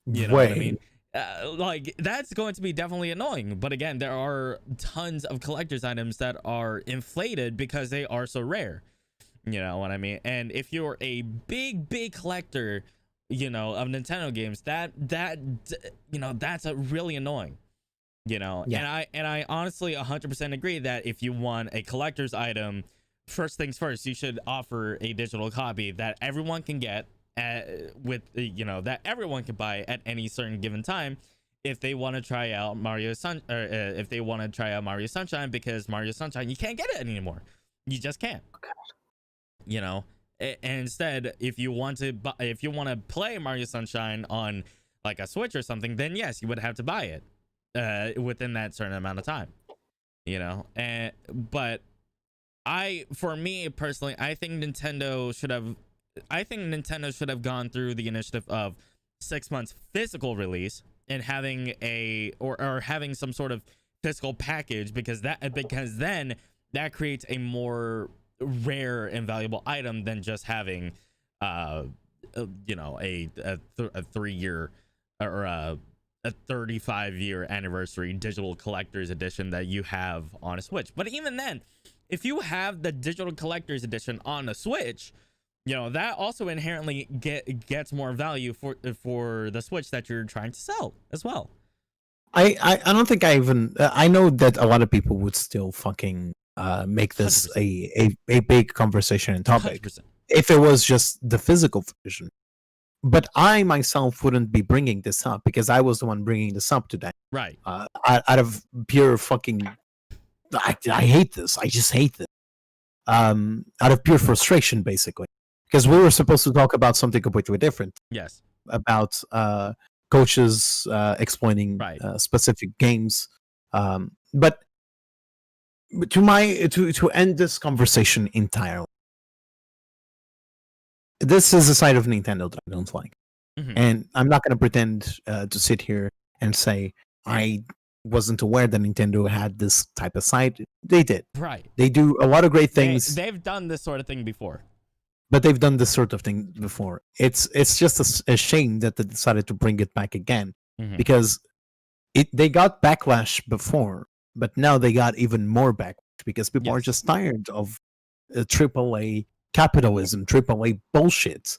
you know what I mean? Like, that's going to be definitely annoying. But again, there are tons of collector's items that are inflated because they are so rare. You know what I mean? And if you're a big collector, you know, of Nintendo games, that you know, that's a really annoying. You know, and I honestly 100% agree that if you want a collector's item, first things first, you should offer a digital copy that everyone can get with, you know, that everyone can buy at any certain given time if they want to try out Mario Sunshine, because Mario Sunshine, you can't get it anymore. You just can't. You know, and instead, if you want to play Mario Sunshine on like a Switch or something, then yes, you would have to buy it within that certain amount of time. You know, but for me personally, I think Nintendo should have gone through the initiative of 6 months physical release and having or having some sort of physical package, because then that creates a more rare and valuable item than just having you know, a 3-year or a 35-year anniversary digital collector's edition that you have on a Switch. But even then, if you have the digital collector's edition on a Switch, you know, that also inherently gets more value for the Switch that you're trying to sell as well. I don't think I know that a lot of people would still fucking make this 100%. a big conversation and topic 100%. if it was just the physical version. But I myself wouldn't be bringing this up because I was the one bringing this up today. Right. Out of pure fucking, I hate this. I just hate this. Out of pure frustration, basically, because we were supposed to talk about something completely different. Yes. About coaches explaining specific games. But to end this conversation entirely, this is a side of Nintendo that I don't like. Mm-hmm. And I'm not going to pretend to sit here and say I wasn't aware that Nintendo had this type of side. They did. Right. They do a lot of great things. They've done this sort of thing before. But they've done this sort of thing before. It's just a shame that they decided to bring it back again. Mm-hmm. Because they got backlash before, but now they got even more backlash because people are just tired of AAA capitalism, AAA bullshit,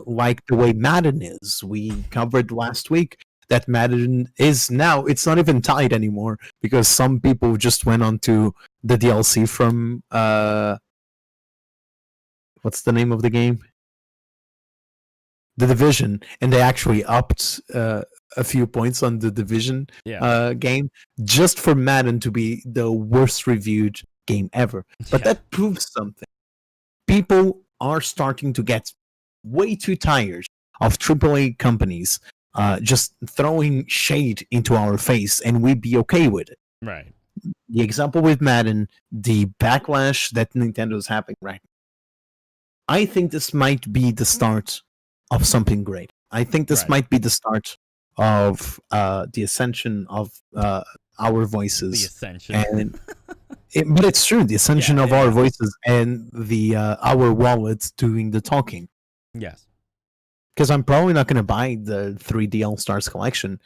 like the way Madden is. We covered last week that Madden is now, it's not even tied anymore because some people just went on to the DLC from, what's the name of the game? The Division, and they actually upped a few points on the Division game just for Madden to be the worst reviewed game ever. But that proves something. People are starting to get way too tired of AAA companies just throwing shade into our face, and we'd be okay with it. Right. The example with Madden, the backlash that Nintendo's having right now. I think this might be the start of something great. I think this might be the start of the ascension of our voices. The ascension. And but it's true, the ascension of our voices and the our wallets doing the talking. Yes. Because I'm probably not going to buy the 3D All-Stars collection.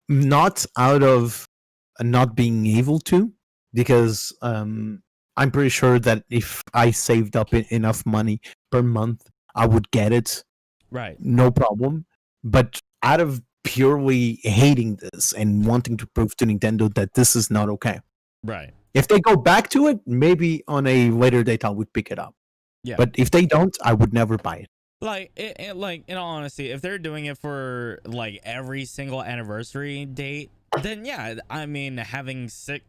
Not out of not being able to, because I'm pretty sure that if I saved up enough money per month, I would get it. Right. No problem. But out of purely hating this and wanting to prove to Nintendo that this is not okay. Right. If they go back to it, maybe on a later date I would pick it up. Yeah. But if they don't, I would never buy it. Like, like, in all honesty, if they're doing it for like every single anniversary date, then yeah, I mean, having 6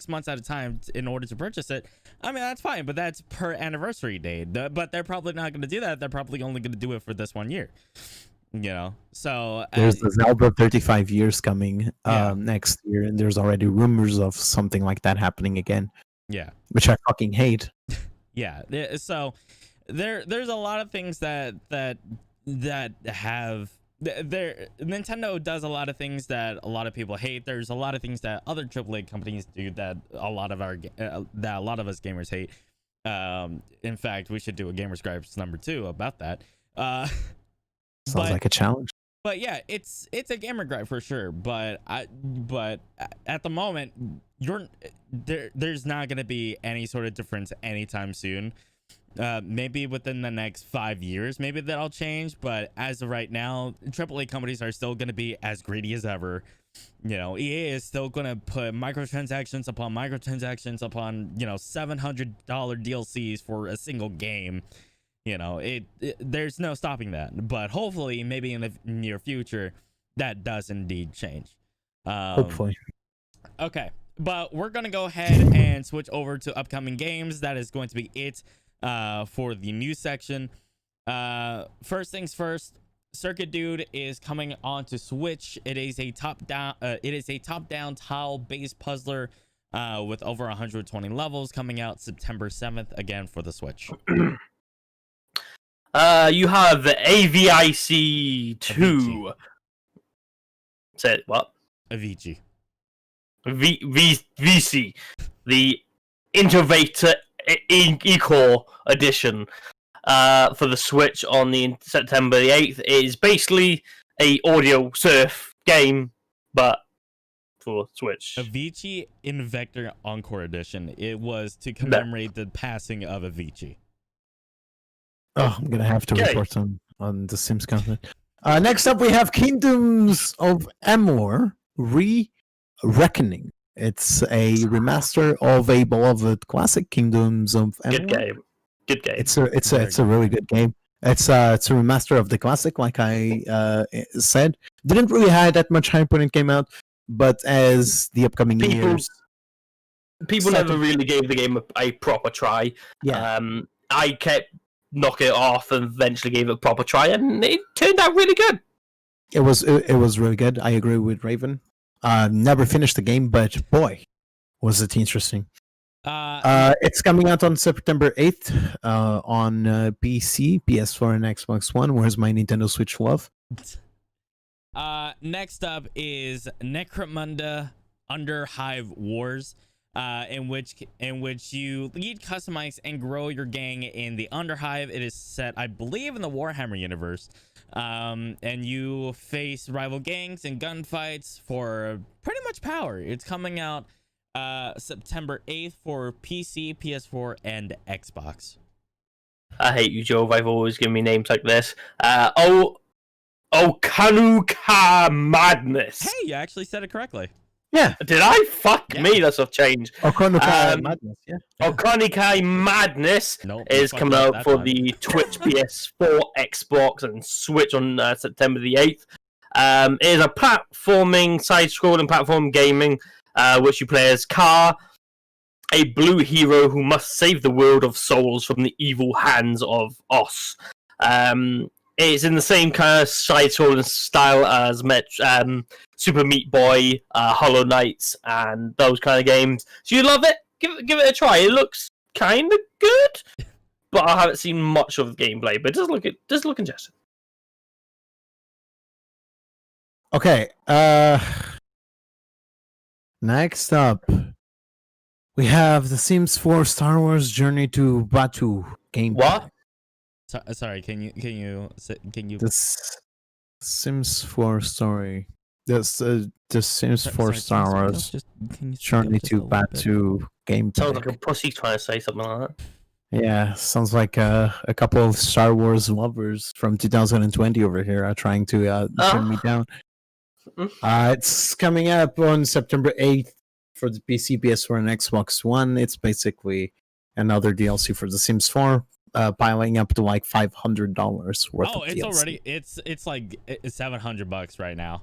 months at a time in order to purchase it, I mean, that's fine. But that's per anniversary date. But they're probably not going to do that. They're probably only going to do it for this 1 year. You know, so there's the Zelda 35 years coming next year, and there's already rumors of something like that happening again. Yeah, which I fucking hate. Yeah, so there's a lot of things that have Nintendo does a lot of things that a lot of people hate. There's a lot of things that other AAA companies do that a lot of us gamers hate. In fact, we should do a Gamer Scribes #2 about that. Sounds like a challenge. But yeah, it's a gamer gripe for sure. But at the moment, there's not gonna be any sort of difference anytime soon. Maybe within the next 5 years, maybe that'll change. But as of right now, AAA companies are still gonna be as greedy as ever. You know, EA is still gonna put microtransactions upon microtransactions upon, you know, $700 DLCs for a single game. You know, there's no stopping that. But hopefully, maybe in the near future, that does indeed change. Hopefully. Okay, but we're gonna go ahead and switch over to upcoming games. That is going to be it for the news section. First things first, Circuit Dude is coming on to Switch. It is a top-down tile-based puzzler with over 120 levels, coming out September 7th again for the Switch. You have AVIC 2. Say what? Avicii. VC, the Innovator Eco Edition. for the Switch on the September the 8th. It is basically a audio surf game, but for Switch. Avicii Invector Encore Edition. It was to commemorate the passing of Avicii. Oh, I'm gonna have to Okay. report on the Sims content. Next up, we have Kingdoms of Amalur Re-Reckoning. It's a remaster of a beloved classic, Kingdoms of Amalur. Good game. Good game. It's a really good game. It's a remaster of the classic, like I said. Didn't really have that much hype when it came out, but as the upcoming years, People never really gave the game a proper try. yeah, I kept knocking it off and eventually gave it a proper try, and it turned out really good. it was really good. I agree with Raven. Never finished the game, but boy, was it interesting. It's coming out on September 8th on PC, PS4, and Xbox One. Where's my Nintendo Switch love? Next up is Necromunda Underhive Wars, in which you lead, customize, and grow your gang in the Underhive. It is set, I believe, in the Warhammer universe. And you face rival gangs and gunfights for pretty much power. It's coming out September 8th for PC, PS4, and Xbox. I hate you, Jove. I've always given me names like this. Kanuka Madness. Hey, you actually said it correctly. Yeah, Did I? Fuck Yeah. me, that's a change. Okonokai Madness. Yeah. Okanikai Madness Nope, is fucked coming up out that for time. the Twitch, PS4, Xbox, and Switch on September the 8th. It is a platforming, side-scrolling platform gaming, which you play as Car, a blue hero who must save the world of souls from the evil hands of Os. It's in the same kind of side-scrolling style as Super Meat Boy, Hollow Knights, and those kind of games. So you love it? Give it a try. It looks kind of good, but I haven't seen much of the gameplay. But it does look interesting. Okay. Next up, we have The Sims 4 Star Wars Journey to Batuu game. What? Sorry, can you The Sims 4 story. The Sims 4 Star Wars Journey to Batuu game. Sounds like a pussy trying to say something like that. Yeah, sounds like a couple of Star Wars lovers from 2020 over here are trying to turn me down. It's coming up on September 8th for the PC, PS4, and Xbox One. It's basically another DLC for The Sims 4, piling up to like $500 worth of it's DLC. already it's like $700 right now.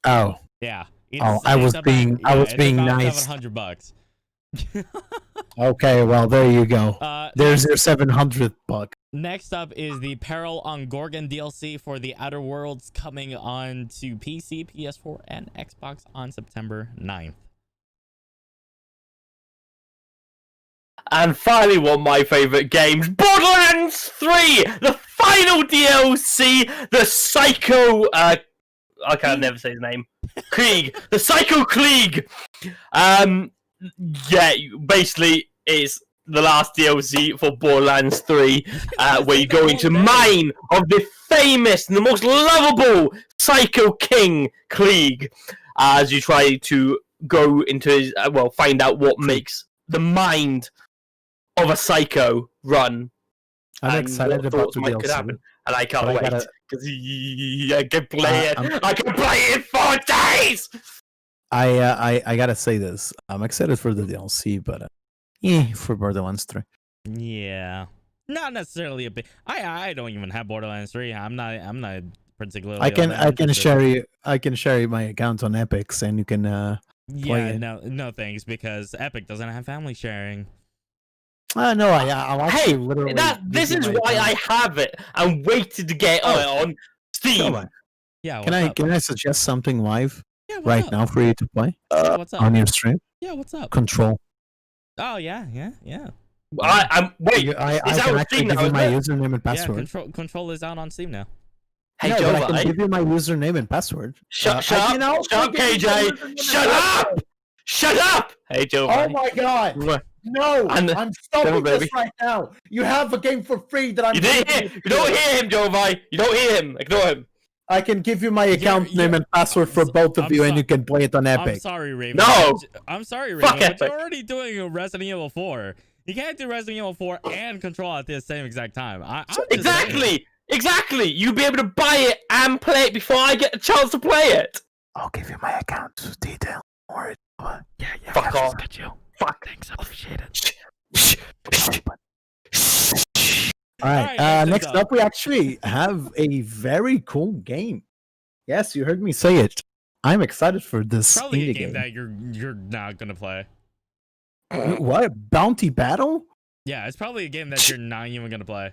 Oh, Yeah. I was being nice. $700. Okay, well there you go. There's your $700. Next up is the Peril on Gorgon DLC for the Outer Worlds, coming on to PC, PS4, and Xbox on September 9th. And finally, one of my favourite games, Borderlands 3, the final DLC, the Psycho... I can't never say his name. Krieg, the Psycho Krieg. Yeah, basically, it's the last DLC for Borderlands 3, where you go into mine of the famous and the most lovable Psycho King Krieg, as you try to go into his, find out what makes the mind of a psycho run. I'm and excited what about thoughts the might could DLC. happen. And I can't But I wait, gotta- because I can play it. I can play it in 4 days! I gotta say this. I'm excited for the DLC, but for Borderlands 3. Yeah. Not necessarily a big... I don't even have Borderlands 3. I'm not particularly... I can interested. share you my account on Epics, and you can play Yeah, it. no thanks, because Epic doesn't have family sharing. No, I'll actually literally. This give is you my why account. I have it and waited to get it on Steam. Come on. Yeah, Can I suggest something live Yeah, what's right up? now for you to play Yeah, what's up? on your stream? Yeah, what's up? Control. Oh, yeah. I'm wait. I is that can on actually Steam give now? you Is my it? username and password. Yeah, Control is out on Steam now. Hey, no, Joe, but I can give you my username and password. shut I can up, also shut up, give you my KJ, username and shut up, password. shut up. Hey, Joe. Oh my god! No, And- I'm stopping Come on, this baby. right now. You have a game for free that I'm. You didn't hear. You don't hear him, Jovi. You don't hear him. Ignore him. I can give you my account You're- name and password for both of I'm you, and so- you can play it on I'm Epic. sorry, Raven. No! I'm sorry, Raven, Fuck but Epic. you're already doing a Resident Evil 4. You can't do Resident Evil 4 and Control at the same exact time. I'm just saying. Exactly. You'll be able to buy it and play it before I get a chance to play it. I'll give you my account detail. Or Yeah, Fuck off. Get you. Fuck. Thanks, I appreciate it. All right. Alright, Next up, we actually have a very cool game. Yes, you heard me say it. I'm excited for this Probably a indie game game. that you're not gonna play. What? Bounty Battle? Yeah, it's probably a game that you're not even gonna play.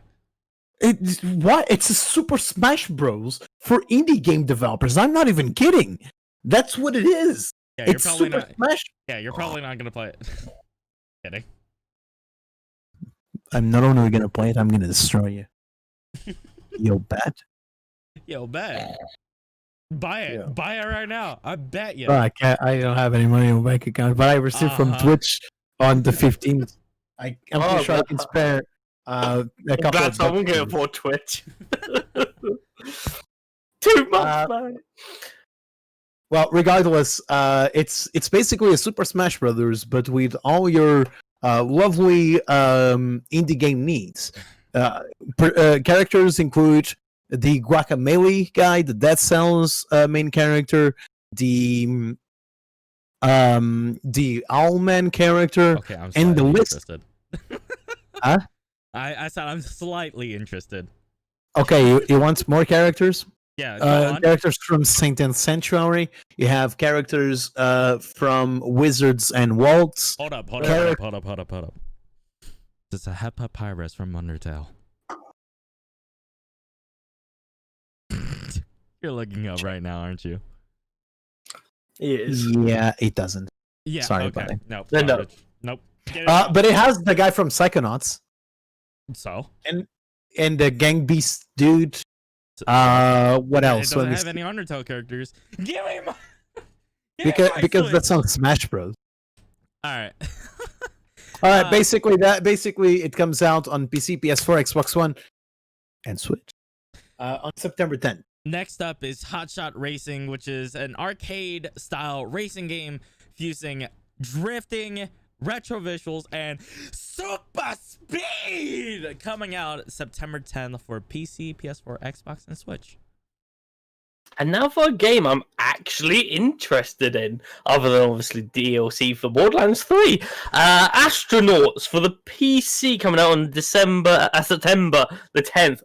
What? It's a Super Smash Bros. For indie game developers. I'm not even kidding. That's what it is. Yeah, you're It's probably Super not. Smash. Yeah, you're probably not gonna play it. Kidding. I'm not only gonna play it, I'm gonna destroy you. Yo, bet. Yo, bet. Buy it. Yeah. Buy it right now. I bet you. Oh, I can't. I don't have any money on my bank account, but I received from Twitch on the 15th. I'm pretty sure I can spare a couple That's of how I'm bucks. going for Twitch. 2 months, man. Well, regardless, it's basically a Super Smash Brothers, but with all your lovely indie game needs. Characters include the Guacamole guy, the Dead Cells main character, the Owlman character, Okay, I'm and the slightly list. interested. Huh? I said I'm slightly interested. Okay, you want more characters? Yeah, go on. Characters from Saint and Sanctuary. You have characters from Wizards and Waltz. Hold up. It's a Het Papyrus from Undertale. You're looking up right now, aren't you? He is. Yeah, it doesn't. Yeah. Sorry, okay. buddy. Nope. No. garbage. Nope. Get it out. But it has the guy from Psychonauts So. and the Gang Beast dude. What It else? doesn't Let me have see. any Undertale characters. Give me my. Because that's on Smash Bros. All right. All right, basically it comes out on PC, PS4, Xbox One, and Switch on September 10th. Next up is Hot Shot Racing, which is an arcade-style racing game fusing drifting, retro visuals, and super speed. Coming out September 10th for PC, PS4, Xbox, and Switch. And now for a game I'm actually interested in, other than obviously DLC for Borderlands 3. Astronauts for the PC coming out on September the 10th.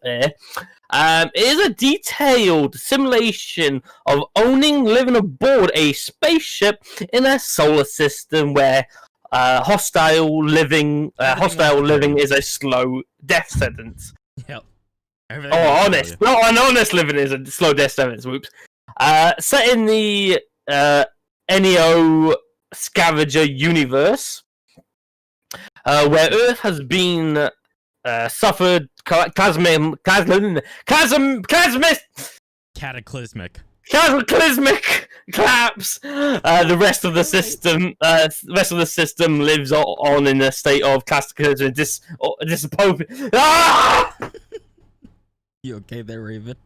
It is a detailed simulation of living aboard a spaceship in a solar system where hostile living is a slow death sentence. Yep. Honest living is a slow death sentence. Whoops. Set in the Neo Scavenger universe, where Earth has been suffered cataclysmic collapse. The rest of the system lives on in a state of cataclysmic disappointment. Ah! You okay there, Raven?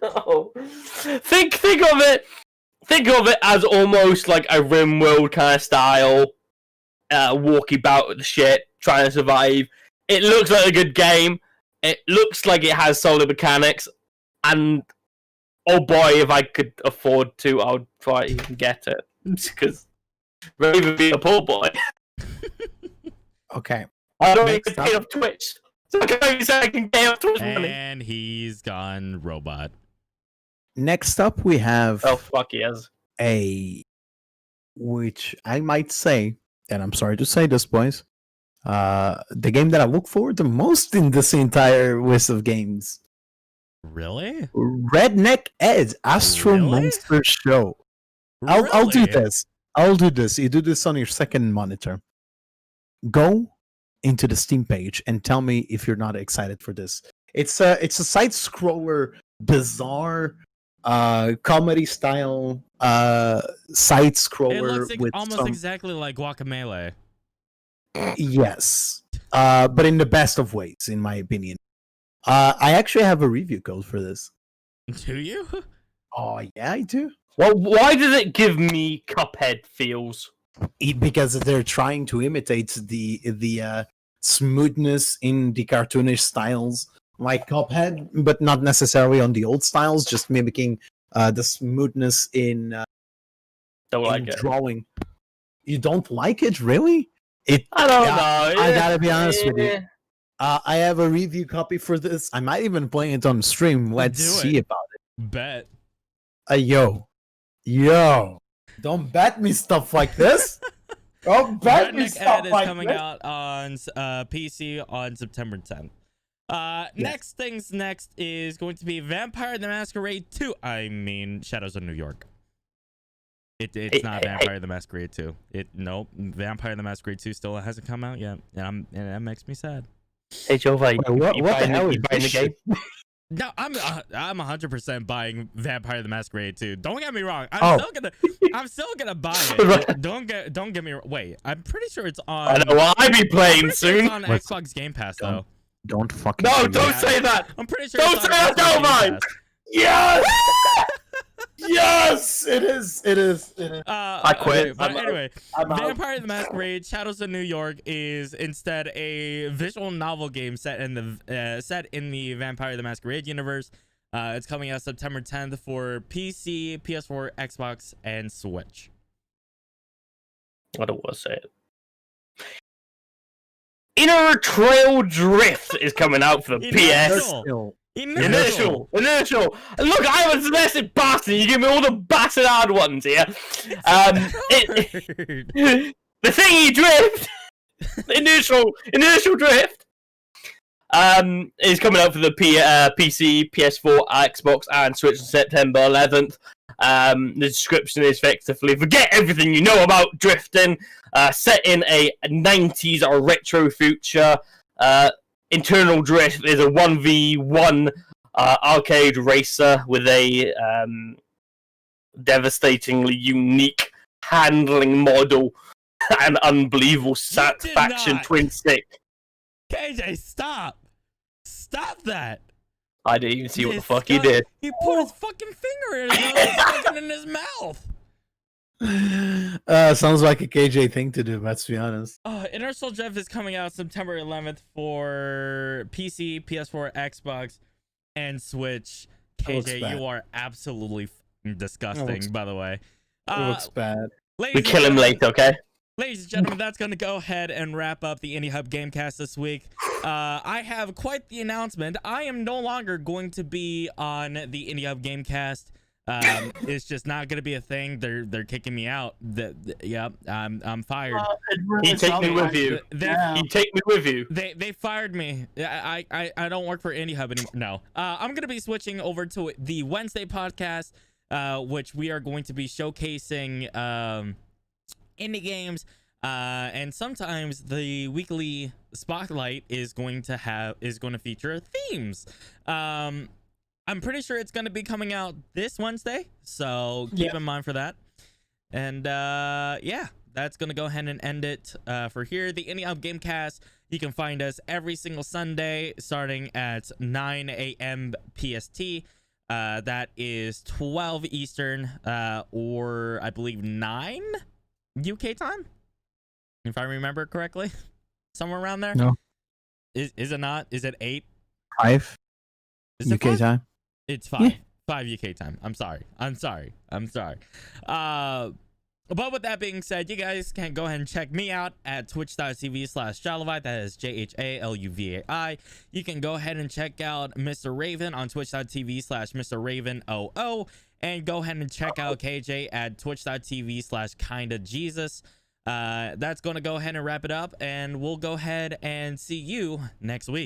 Oh. Think of it as almost like a RimWorld kind of style, walk about with the shit, trying to survive. It looks like a good game. It looks like it has solid mechanics, and oh boy, if I could afford to, I would try and get it because Raven being a poor boy. Okay. I don't Next even pay off Twitch. So I can't even say I can pay off Twitch money. And he's gone robot. Next up, we have Oh fuck yes. which I might say, and I'm sorry to say this, boys, the game that I look forward the most in this entire list of games. Really? Redneck Ed Astro Really? Monster Show. I'll do Really? this. I'll do this. You do this on your second monitor. Go into the Steam page and tell me if you're not excited for this. It's a side scroller, bizarre, comedy style side It scroller looks with almost some. exactly like Guacamelee. Yes, but in the best of ways, in my opinion. I actually have a review code for this. Do you? Oh yeah, I do. Well, why does it give me Cuphead feels? Because they're trying to imitate the smoothness in the cartoonish styles like Cuphead, but not necessarily on the old styles, just mimicking the smoothness in Don't like it. drawing. You don't like it, really? I don't know. I gotta be honest with you. I have a review copy for this. I might even play it on stream. Let's Do see it. about it. Bet. Yo, don't bet me stuff like this. Don't bet me Redneck stuff Ed is like coming this. out on PC on September 10th. Next things next is going to be Vampire the Masquerade 2. I mean, Shadows of New York. It's not Vampire the Masquerade 2. Nope. Vampire the Masquerade 2 still hasn't come out yet, and that makes me sad. Hey, Jova, What the hell is you buying the this game? No, I'm 100% buying Vampire the Masquerade 2. Don't get me wrong. Oh. I'm still gonna buy it. Don't get me wrong. Wait, I'm pretty sure it's on. I know what I'll be playing I'm pretty sure it's soon. on What's- Xbox Game Pass though. Don't fucking. No, say don't that. say that. I'm pretty sure. Don't it's say on that, Xbox Game Dolmine! Pass. Yes! Yes, it is. It is. It is. I quit. Okay, but anyway, I'm out. Vampire the Masquerade: Shadows of New York is instead a visual novel game set in the Vampire the Masquerade universe. It's coming out September 10th for PC, PS4, Xbox, and Switch. I don't want to say it. Inner Trail Drift is coming out for the PS. Initial. Initial. Look, I was the basic bastard. You give me all the bastard hard ones here. The thingy drift. Initial drift. Is coming out for the PC, PS4, Xbox, and Switch on September 11th. The description is effectively forget everything you know about drifting. Set in a 90s or retro future. Internal Drift is a 1v1 arcade racer with a devastatingly unique handling model and unbelievable satisfaction not. twin stick. KJ, stop! Stop that! I didn't even see what the This fuck he guy- did. He put his fucking finger in his nose, fucking in his mouth. Sounds like a KJ thing to do. Let's be honest. Inner Soul Drift is coming out September 11th for PC, PS4, Xbox, and Switch. That looks KJ, bad. you are absolutely disgusting, looks- by the way. It looks bad. Ladies We and kill him gentlemen- later, okay? Ladies and gentlemen, that's going to go ahead and wrap up the Indiehub Gamecast this week. I have quite the announcement. I am no longer going to be on the Indiehub Gamecast. It's just not going to be a thing. They're kicking me out. Yep, I'm fired. He take me with you. He take me with you. They fired me. I don't work for Indiehub anymore. No. I'm going to be switching over to the Wednesday podcast, which we are going to be showcasing indie games, and sometimes the weekly spotlight is going to feature themes. I'm pretty sure it's going to be coming out this Wednesday, so keep in mind for that. And yeah, that's going to go ahead and end it for here. The Indiehub Gamecast, you can find us every single Sunday starting at 9 a.m. PST. That is 12 Eastern, or I believe 9 UK time, if I remember correctly. Somewhere around there. No. Is it not? Is it 8? 5 Is it UK 5? time. It's 5. Yeah. 5 UK time. I'm sorry. But with that being said, you guys can go ahead and check me out at twitch.tv/Jaluvai. That is JHALUVAI. You can go ahead and check out Mr. Raven on twitch.tv/Mr. Raven 00. And go ahead and check out KJ at twitch.tv/KindaJesus. That's going to go ahead and wrap it up. And we'll go ahead and see you next week.